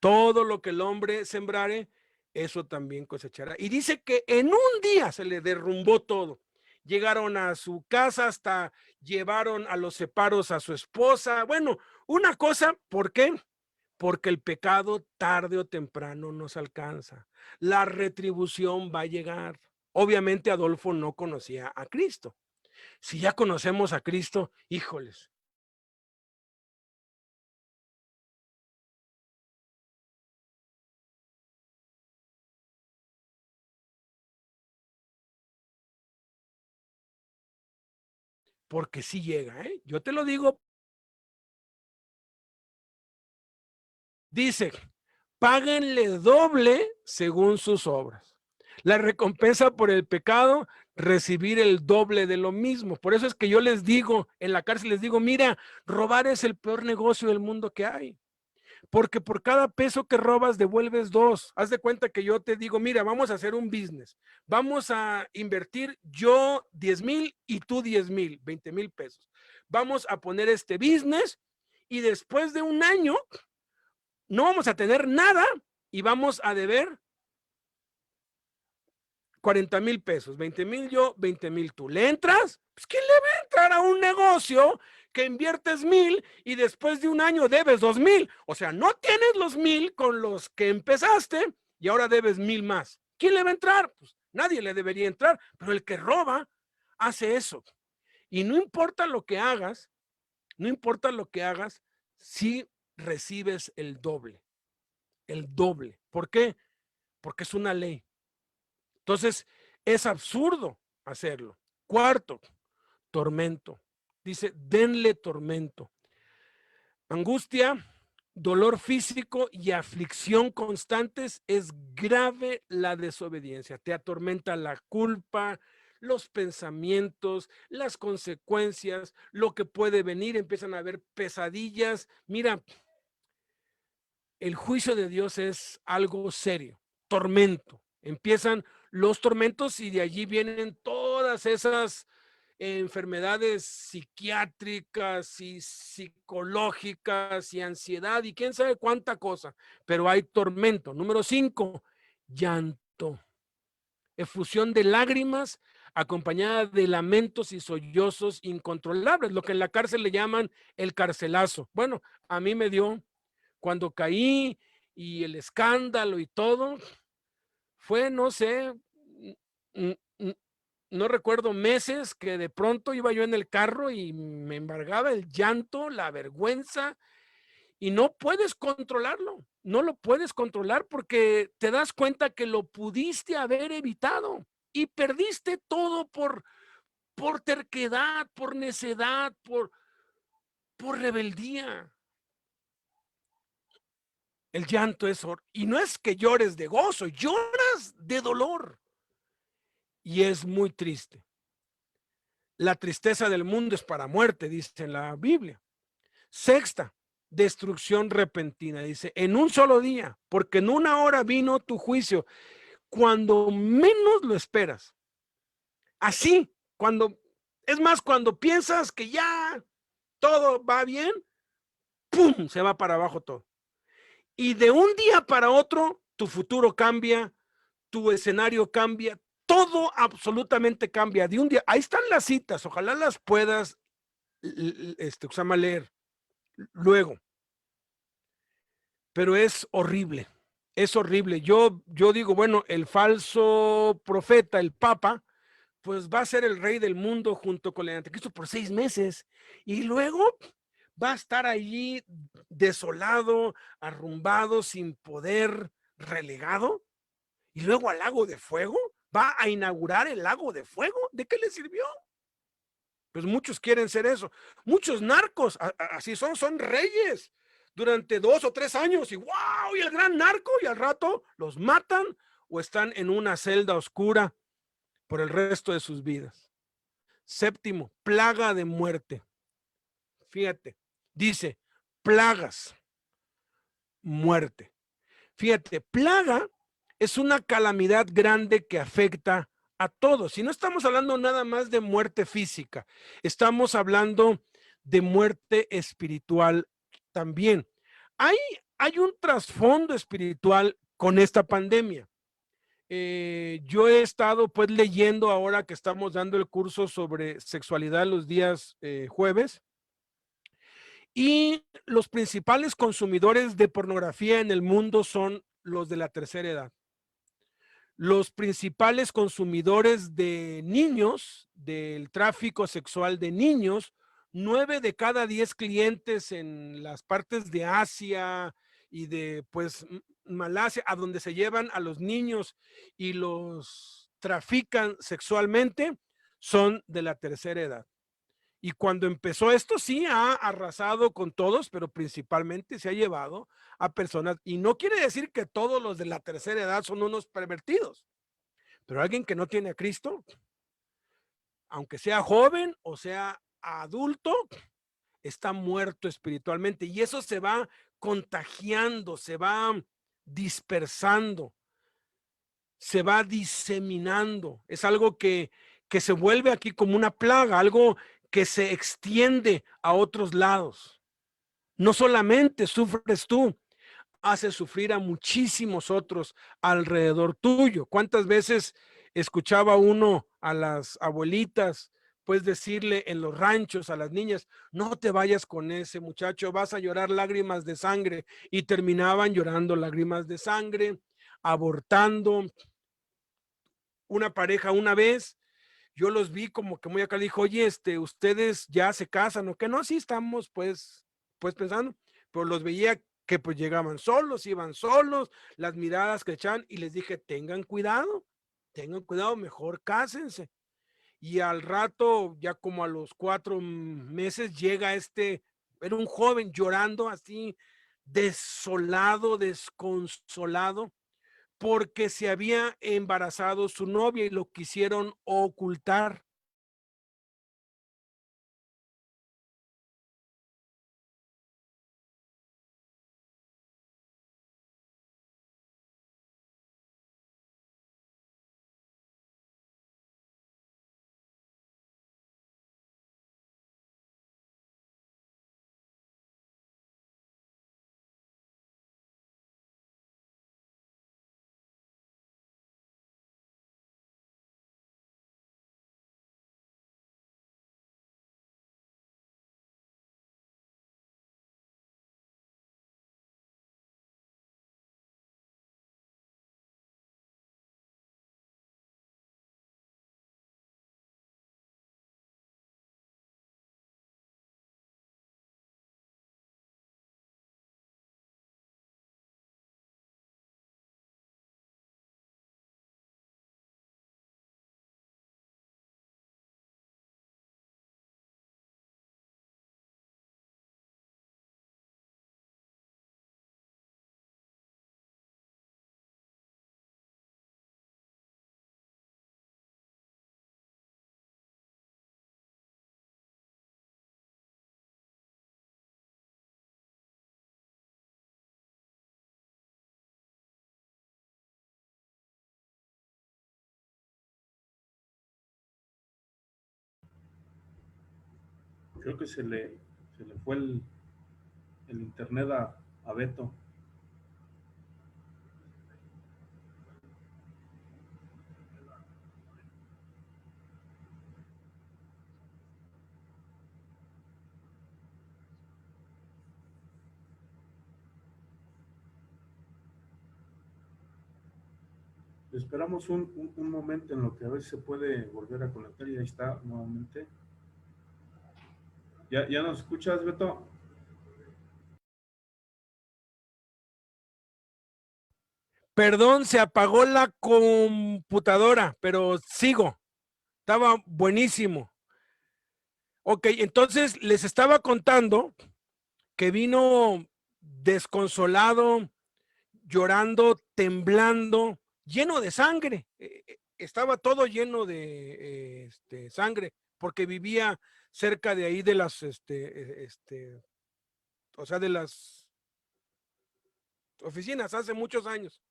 Todo lo que el hombre sembrare, eso también cosechará. Y dice que en un día se le derrumbó todo. Llegaron a su casa, hasta llevaron a los separos a su esposa. Bueno, una cosa, ¿por qué? Porque el pecado tarde o temprano nos alcanza. La retribución va a llegar. Obviamente Adolfo no conocía a Cristo. Si ya conocemos a Cristo, híjoles. Porque sí llega, ¿eh? Yo te lo digo. Dice, páguenle doble según sus obras. La recompensa por el pecado, recibir el doble de lo mismo. Por eso es que yo les digo, en la cárcel les digo, mira, robar es el peor negocio del mundo que hay. Porque por cada peso que robas devuelves dos. Haz de cuenta que yo te digo, mira, vamos a hacer un business. Vamos a invertir yo 10,000 y tú 10,000, 20,000 pesos. Vamos a poner este business y después de un año no vamos a tener nada y vamos a deber 40,000 pesos, 20,000 yo, 20,000 tú. ¿Le entras? Pues ¿quién le va a entrar a un negocio que inviertes 1,000 y después de un año debes 2,000? O sea, no tienes los 1,000 con los que empezaste y ahora debes 1,000 más. ¿Quién le va a entrar? Pues nadie le debería entrar, pero el que roba hace eso. Y no importa lo que hagas, no importa lo que hagas, si recibes el doble. El doble. ¿Por qué? Porque es una ley. Entonces, es absurdo hacerlo. Cuarto, tormento. Dice, denle tormento. Angustia, dolor físico y aflicción constantes. Es grave la desobediencia. Te atormenta la culpa, los pensamientos, las consecuencias, lo que puede venir. Empiezan a haber pesadillas. Mira, el juicio de Dios es algo serio. Tormento. Empiezan los tormentos y de allí vienen todas esas enfermedades psiquiátricas y psicológicas y ansiedad y quién sabe cuánta cosa, pero hay tormento. Número 5, llanto, efusión de lágrimas acompañada de lamentos y sollozos incontrolables, lo que en la cárcel le llaman el carcelazo. Bueno, a mí me dio cuando caí y el escándalo y todo, fue, no sé, no recuerdo meses que de pronto iba yo en el carro y me embargaba el llanto, la vergüenza, y no puedes controlarlo, no lo puedes controlar porque te das cuenta que lo pudiste haber evitado y perdiste todo por terquedad, por necedad, por rebeldía. El llanto es, y no es que llores de gozo, lloras de dolor. Y es muy triste. La tristeza del mundo es para muerte, dice en la Biblia. Sexta, destrucción repentina. Dice, en un solo día, porque en una hora vino tu juicio, cuando menos lo esperas. Así, es más, cuando piensas que ya todo va bien, ¡pum!, se va para abajo todo. Y de un día para otro, tu futuro cambia, tu escenario cambia, todo absolutamente cambia de un día. Ahí están las citas, ojalá las puedas Usama, leer luego. Pero es horrible, es horrible. Yo digo, bueno, el falso profeta, el Papa, pues va a ser el rey del mundo junto con el anticristo por 6 meses. Y luego va a estar allí desolado, arrumbado, sin poder, relegado. Y luego al lago de fuego, va a inaugurar el lago de fuego. ¿De qué le sirvió? Pues muchos quieren ser eso. Muchos narcos, así son reyes. durante 2 o 3 años y wow, y el gran narco, y al rato los matan o están en una celda oscura por el resto de sus vidas. Séptimo, plaga de muerte. Fíjate, dice plagas, muerte. Fíjate, plaga es una calamidad grande que afecta a todos. Y no estamos hablando nada más de muerte física, estamos hablando de muerte espiritual también. Hay, hay un trasfondo espiritual con esta pandemia. Yo he estado pues leyendo ahora que estamos dando el curso sobre sexualidad los días jueves, y los principales consumidores de pornografía en el mundo son los de la tercera edad. Los principales consumidores de niños, del tráfico sexual de niños, 9 de cada 10 clientes en las partes de Asia y de pues Malasia, a donde se llevan a los niños y los trafican sexualmente, son de la tercera edad. Y cuando empezó esto, sí ha arrasado con todos, pero principalmente se ha llevado a personas. Y no quiere decir que todos los de la tercera edad son unos pervertidos, pero alguien que no tiene a Cristo, aunque sea joven o sea adulto, está muerto espiritualmente. Y eso se va contagiando, se va dispersando, se va diseminando. Es algo que se vuelve aquí como una plaga, algo que se extiende a otros lados. No solamente sufres tú, haces sufrir a muchísimos otros alrededor tuyo. ¿Cuántas veces escuchaba uno a las abuelitas, pues decirle en los ranchos a las niñas, no te vayas con ese muchacho, vas a llorar lágrimas de sangre? Y terminaban llorando lágrimas de sangre, abortando. Una pareja una vez, yo los vi como que muy acá, dijo, oye, ustedes ya se casan o qué, no, sí estamos pues pensando, pero los veía que pues llegaban solos, iban solos, las miradas que echaban, y les dije, tengan cuidado, mejor cásense. Y al rato, ya como a los 4 meses, llega era un joven llorando así, desolado, desconsolado, porque se había embarazado su novia y lo quisieron ocultar. Creo que se le fue el internet a Beto. Esperamos un momento en lo que a ver si se puede volver a conectar y ahí está nuevamente. ¿Ya nos escuchas, Beto? Perdón, se apagó la computadora, pero sigo. Estaba buenísimo. Ok, entonces les estaba contando que vino desconsolado, llorando, temblando, lleno de sangre. Estaba todo lleno de sangre, porque vivía cerca de ahí de las, o sea, de las oficinas hace muchos años.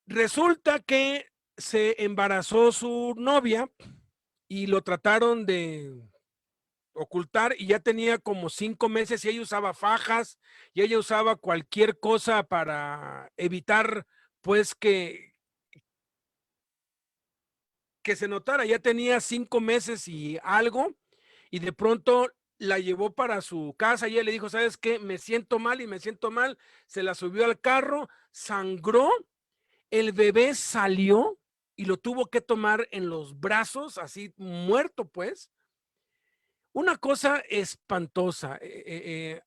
Resulta que se embarazó su novia y lo trataron de ocultar, y ya tenía como 5 meses y ella usaba fajas y ella usaba cualquier cosa para evitar pues que se notara. Ya tenía 5 meses y algo, y de pronto la llevó para su casa y ella le dijo, ¿sabes qué? Me siento mal y me siento mal. Se la subió al carro, sangró, el bebé salió y lo tuvo que tomar en los brazos, así muerto pues. Una cosa espantosa, en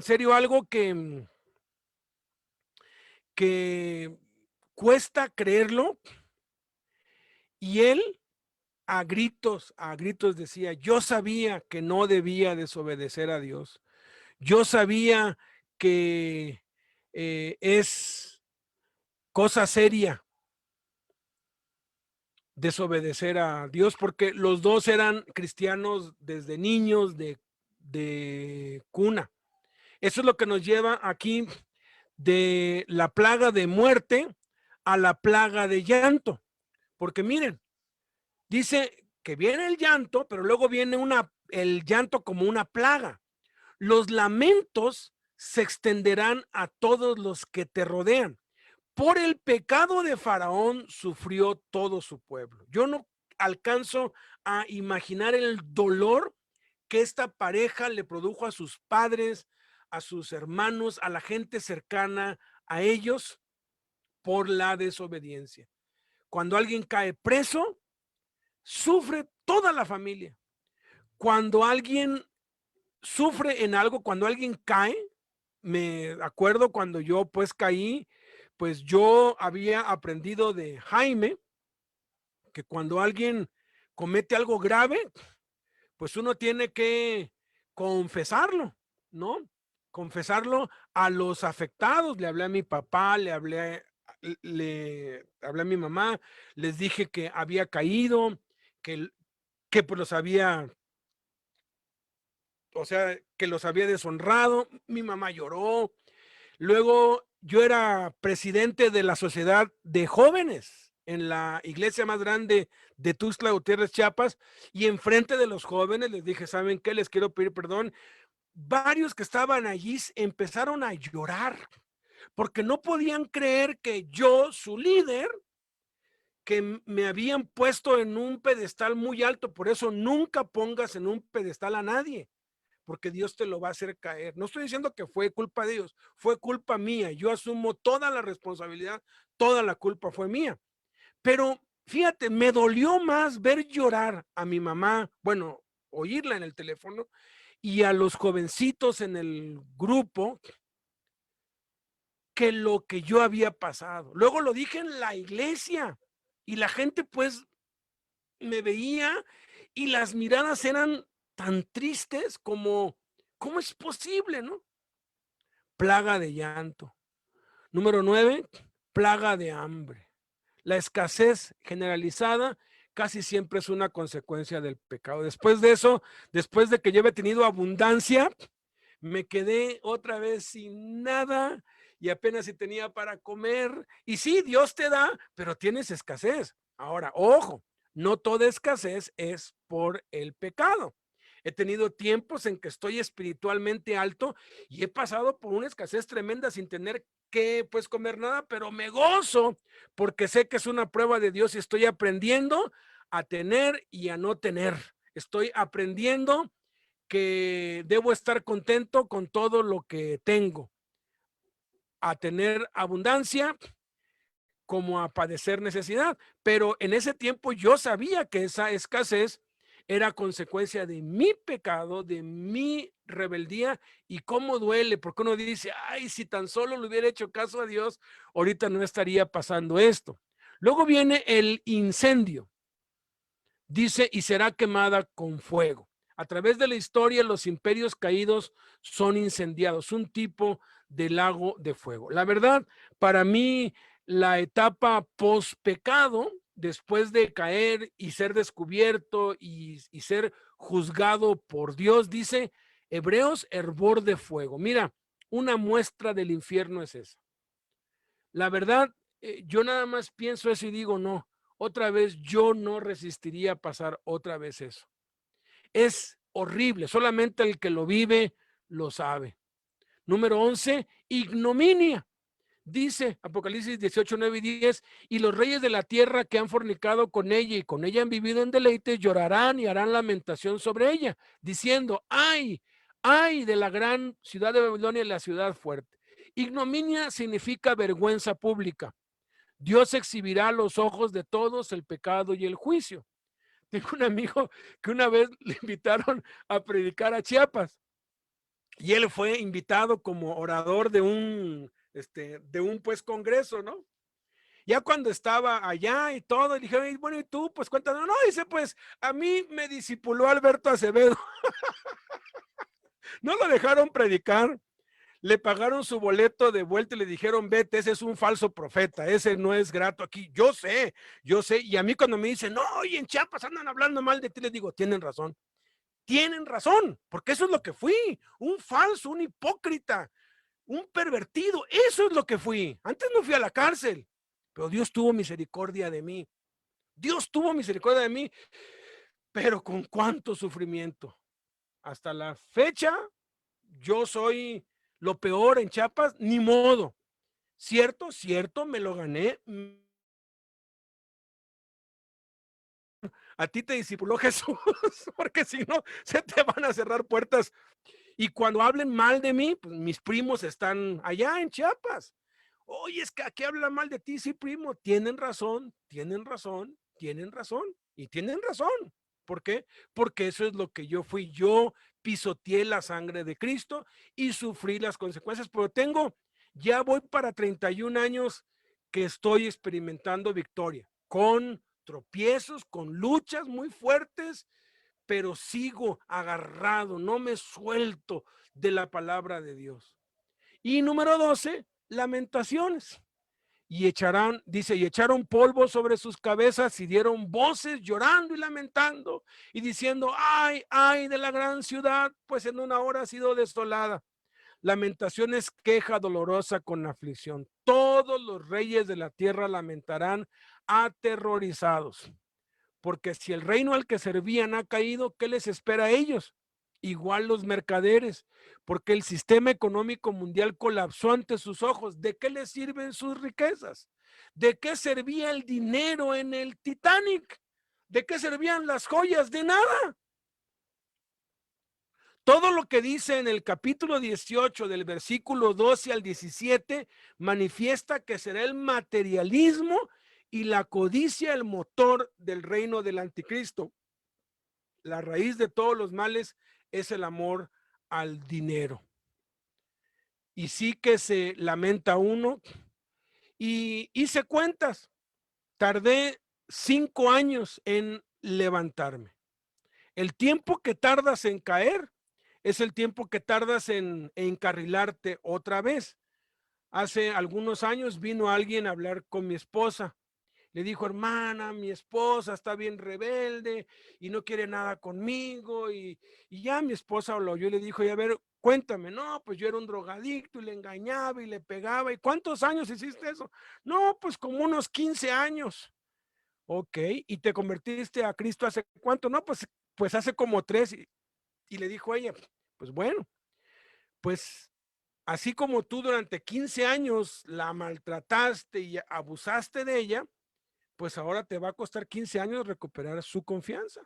serio, algo que cuesta creerlo, y él a gritos decía, yo sabía que no debía desobedecer a Dios, yo sabía que es cosa seria desobedecer a Dios, porque los dos eran cristianos desde niños de cuna. Eso es lo que nos lleva aquí de la plaga de muerte a la plaga de llanto. Porque miren, dice que viene el llanto, pero luego viene el llanto como una plaga. Los lamentos se extenderán a todos los que te rodean. Por el pecado de Faraón sufrió todo su pueblo. Yo no alcanzo a imaginar el dolor que esta pareja le produjo a sus padres, a sus hermanos, a la gente cercana a ellos por la desobediencia. Cuando alguien cae preso, sufre toda la familia. Cuando alguien sufre en algo, cuando alguien cae, me acuerdo cuando yo pues caí, pues yo había aprendido de Jaime que cuando alguien comete algo grave, pues uno tiene que confesarlo, ¿no? Confesarlo a los afectados. Le hablé a mi papá, le hablé a mi mamá, les dije que había caído, que pues los había, o sea, que los había deshonrado. Mi mamá lloró. Luego yo era presidente de la sociedad de jóvenes en la iglesia más grande de Tuxtla Gutiérrez, Chiapas, y enfrente de los jóvenes les dije, ¿saben qué? Les quiero pedir perdón. Varios que estaban allí empezaron a llorar porque no podían creer que yo, su líder, que me habían puesto en un pedestal muy alto. Por eso nunca pongas en un pedestal a nadie, porque Dios te lo va a hacer caer. No estoy diciendo que fue culpa de Dios, fue culpa mía. Yo asumo toda la responsabilidad, toda la culpa fue mía. Pero fíjate, me dolió más ver llorar a mi mamá, bueno, oírla en el teléfono, y a los jovencitos en el grupo, que lo que yo había pasado. Luego lo dije en la iglesia y la gente pues me veía y las miradas eran tan tristes como, ¿cómo es posible, no? Plaga de llanto. Número 9, plaga de hambre. La escasez generalizada casi siempre es una consecuencia del pecado. Después de eso, después de que yo había tenido abundancia, me quedé otra vez sin nada y apenas si tenía para comer. Y sí, Dios te da, pero tienes escasez. Ahora, ojo, no toda escasez es por el pecado. He tenido tiempos en que estoy espiritualmente alto y he pasado por una escasez tremenda sin tener que pues comer nada, pero me gozo porque sé que es una prueba de Dios y estoy aprendiendo a tener y a no tener. Estoy aprendiendo que debo estar contento con todo lo que tengo, a tener abundancia como a padecer necesidad. Pero en ese tiempo yo sabía que esa escasez era consecuencia de mi pecado, de mi rebeldía, y cómo duele, porque uno dice, ay, si tan solo le hubiera hecho caso a Dios, ahorita no estaría pasando esto. Luego viene el incendio. Dice, y será quemada con fuego. A través de la historia, los imperios caídos son incendiados, un tipo de lago de fuego. La verdad, para mí, la etapa post pecado, después de caer y ser descubierto y ser juzgado por Dios, dice Hebreos, hervor de fuego. Mira, una muestra del infierno es esa. La verdad, yo nada más pienso eso y digo, no, otra vez yo no resistiría pasar otra vez eso. Es horrible, solamente el que lo vive lo sabe. Número 11, ignominia. Dice Apocalipsis 18, 9 y 10, y los reyes de la tierra que han fornicado con ella y con ella han vivido en deleites, llorarán y harán lamentación sobre ella, diciendo, ay, ay de la gran ciudad de Babilonia y la ciudad fuerte. Ignominia significa vergüenza pública. Dios exhibirá a los ojos de todos el pecado y el juicio. Tengo un amigo que una vez le invitaron a predicar a Chiapas y él fue invitado como orador de un pues congreso, ¿no? Ya cuando estaba allá y todo, y dijeron, bueno, ¿y tú? Pues cuéntanos. No, dice, pues a mí me discipuló Alberto Acevedo. No lo dejaron predicar, le pagaron su boleto de vuelta y le dijeron, vete, ese es un falso profeta, ese no es grato aquí. Yo sé, y a mí cuando me dicen, no, y en Chiapas andan hablando mal de ti, les digo, tienen razón, porque eso es lo que fui, un falso, un hipócrita, un pervertido, eso es lo que fui. Antes no fui a la cárcel, pero Dios tuvo misericordia de mí. Dios tuvo misericordia de mí, pero con cuánto sufrimiento. Hasta la fecha, yo soy lo peor en Chiapas, ni modo. Cierto, me lo gané. A ti te discipuló Jesús, porque si no, se te van a cerrar puertas. Y cuando hablen mal de mí, pues mis primos están allá en Chiapas. Oye, es que aquí hablan mal de ti, sí, primo. Tienen razón, tienen razón, tienen razón. Y tienen razón. ¿Por qué? Porque eso es lo que yo fui. Yo pisoteé la sangre de Cristo y sufrí las consecuencias. Pero ya voy para 31 años que estoy experimentando victoria, con tropiezos, con luchas muy fuertes, pero sigo agarrado, no me suelto de la palabra de Dios. Y número 12, lamentaciones. Y dice, y echaron polvo sobre sus cabezas y dieron voces llorando y lamentando y diciendo, ay, ay de la gran ciudad, pues en una hora ha sido desolada. Lamentación es queja dolorosa con aflicción. Todos los reyes de la tierra lamentarán aterrorizados. Porque si el reino al que servían ha caído, ¿qué les espera a ellos? Igual los mercaderes, porque el sistema económico mundial colapsó ante sus ojos. ¿De qué les sirven sus riquezas? ¿De qué servía el dinero en el Titanic? ¿De qué servían las joyas? De nada. Todo lo que dice en el capítulo 18 del versículo 12 al 17 manifiesta que será el materialismo y la codicia el motor del reino del anticristo. La raíz de todos los males es el amor al dinero. Y sí que se lamenta uno y hice cuentas. Tardé 5 años en levantarme. El tiempo que tardas en caer es el tiempo que tardas en encarrilarte otra vez. Hace algunos años vino alguien a hablar con mi esposa. Le dijo, hermana, mi esposa está bien rebelde y no quiere nada conmigo. Y ya mi esposa lo oyó y le dijo, y a ver, cuéntame. No, pues yo era un drogadicto y le engañaba y le pegaba. ¿Y cuántos años hiciste eso? No, pues como unos 15 años. Ok, ¿y te convertiste a Cristo hace cuánto? No, pues hace como 3. Y le dijo ella, pues bueno, pues así como tú durante 15 años la maltrataste y abusaste de ella, pues ahora te va a costar 15 años recuperar su confianza.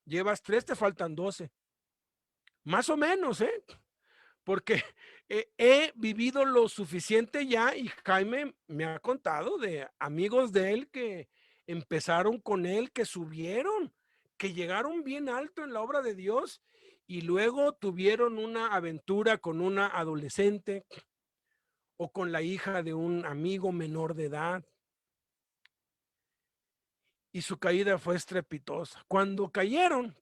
Llevas 3, te faltan 12. Más o menos, ¿eh? Porque he vivido lo suficiente ya y Jaime me ha contado de amigos de él que empezaron con él, que subieron, que llegaron bien alto en la obra de Dios y luego tuvieron una aventura con una adolescente o con la hija de un amigo menor de edad y su caída fue estrepitosa. Cuando cayeron,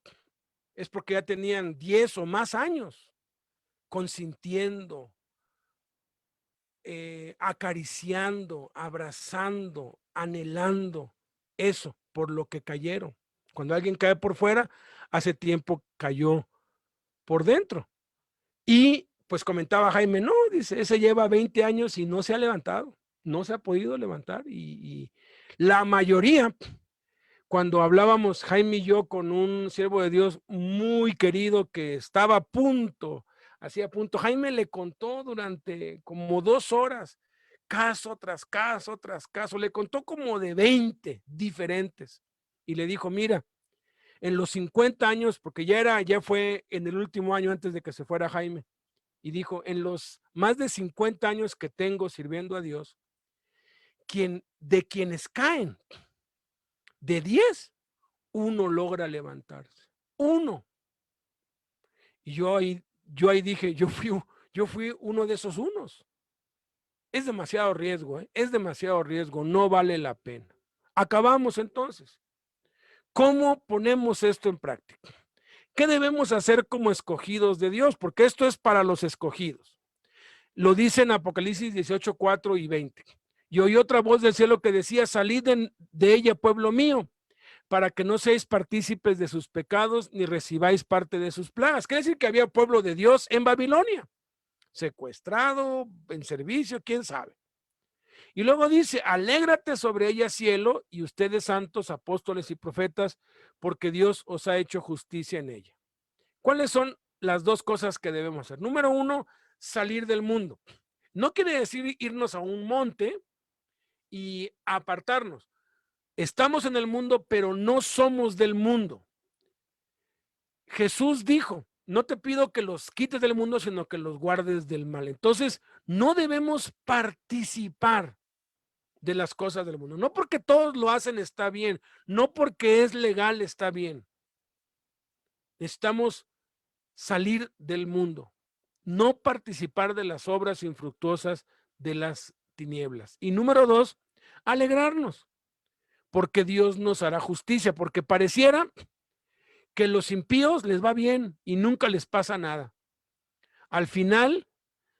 es porque ya tenían 10 o más años consintiendo, acariciando, abrazando, anhelando eso por lo que cayeron. Cuando alguien cae por fuera, hace tiempo cayó por dentro. Y pues comentaba Jaime, no, dice, ese lleva 20 años y no se ha levantado, no se ha podido levantar. Y la mayoría, cuando hablábamos Jaime y yo con un siervo de Dios muy querido que estaba a punto, hacía punto, Jaime le contó durante como 2 horas, caso tras caso, tras caso, le contó como de 20 diferentes. Y le dijo, mira, en los 50 años, porque ya fue en el último año antes de que se fuera Jaime, y dijo, en los más de 50 años que tengo sirviendo a Dios, de quienes caen, de 10, uno logra levantarse. Uno. Y yo ahí dije, yo fui uno de esos unos. Es demasiado riesgo, es demasiado riesgo, no vale la pena. Acabamos entonces. ¿Cómo ponemos esto en práctica? ¿Qué debemos hacer como escogidos de Dios? Porque esto es para los escogidos. Lo dice en Apocalipsis 18, 4 y 20. Y oí otra voz del cielo que decía, salid de ella, pueblo mío, para que no seáis partícipes de sus pecados, ni recibáis parte de sus plagas. Quiere decir que había pueblo de Dios en Babilonia, secuestrado, en servicio, quién sabe. Y luego dice, alégrate sobre ella, cielo, y ustedes santos, apóstoles y profetas, porque Dios os ha hecho justicia en ella. ¿Cuáles son las 2 cosas que debemos hacer? Número 1, salir del mundo. No quiere decir irnos a un monte y apartarnos. Estamos en el mundo, pero no somos del mundo. Jesús dijo, no te pido que los quites del mundo, sino que los guardes del mal. Entonces, no debemos participar de las cosas del mundo. No porque todos lo hacen está bien, no porque es legal está bien. Necesitamos salir del mundo, no participar de las obras infructuosas de las tinieblas. Y número 2, alegrarnos, porque Dios nos hará justicia, porque pareciera que los impíos les va bien y nunca les pasa nada. Al final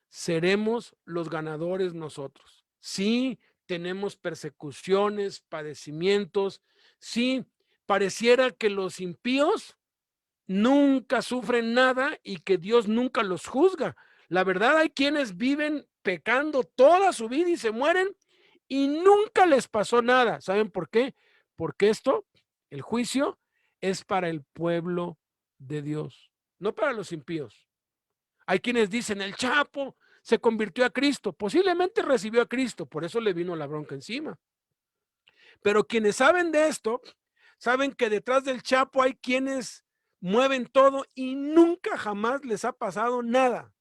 seremos los ganadores nosotros. Sí, tenemos persecuciones, padecimientos. Sí, pareciera que los impíos nunca sufren nada y que Dios nunca los juzga. La verdad, hay quienes viven pecando toda su vida y se mueren y nunca les pasó nada. ¿Saben por qué? Porque el juicio, es para el pueblo de Dios, no para los impíos. Hay quienes dicen, el Chapo se convirtió a Cristo, posiblemente recibió a Cristo, por eso le vino la bronca encima. Pero quienes saben de esto, saben que detrás del Chapo hay quienes mueven todo y nunca jamás les ha pasado nada.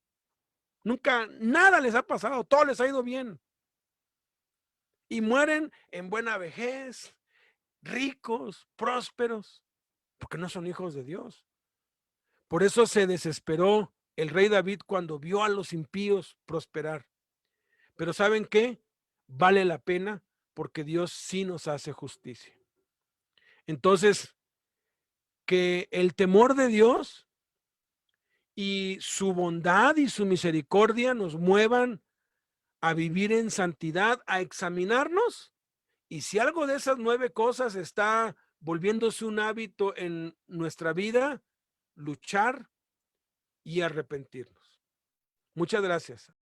Nunca, nada les ha pasado, todo les ha ido bien. Y mueren en buena vejez, ricos, prósperos, porque no son hijos de Dios. Por eso se desesperó el rey David cuando vio a los impíos prosperar. Pero ¿saben qué? Vale la pena porque Dios sí nos hace justicia. Entonces, que el temor de Dios y su bondad y su misericordia nos muevan a vivir en santidad, a examinarnos. Y si algo de esas 9 cosas está volviéndose un hábito en nuestra vida, luchar y arrepentirnos. Muchas gracias.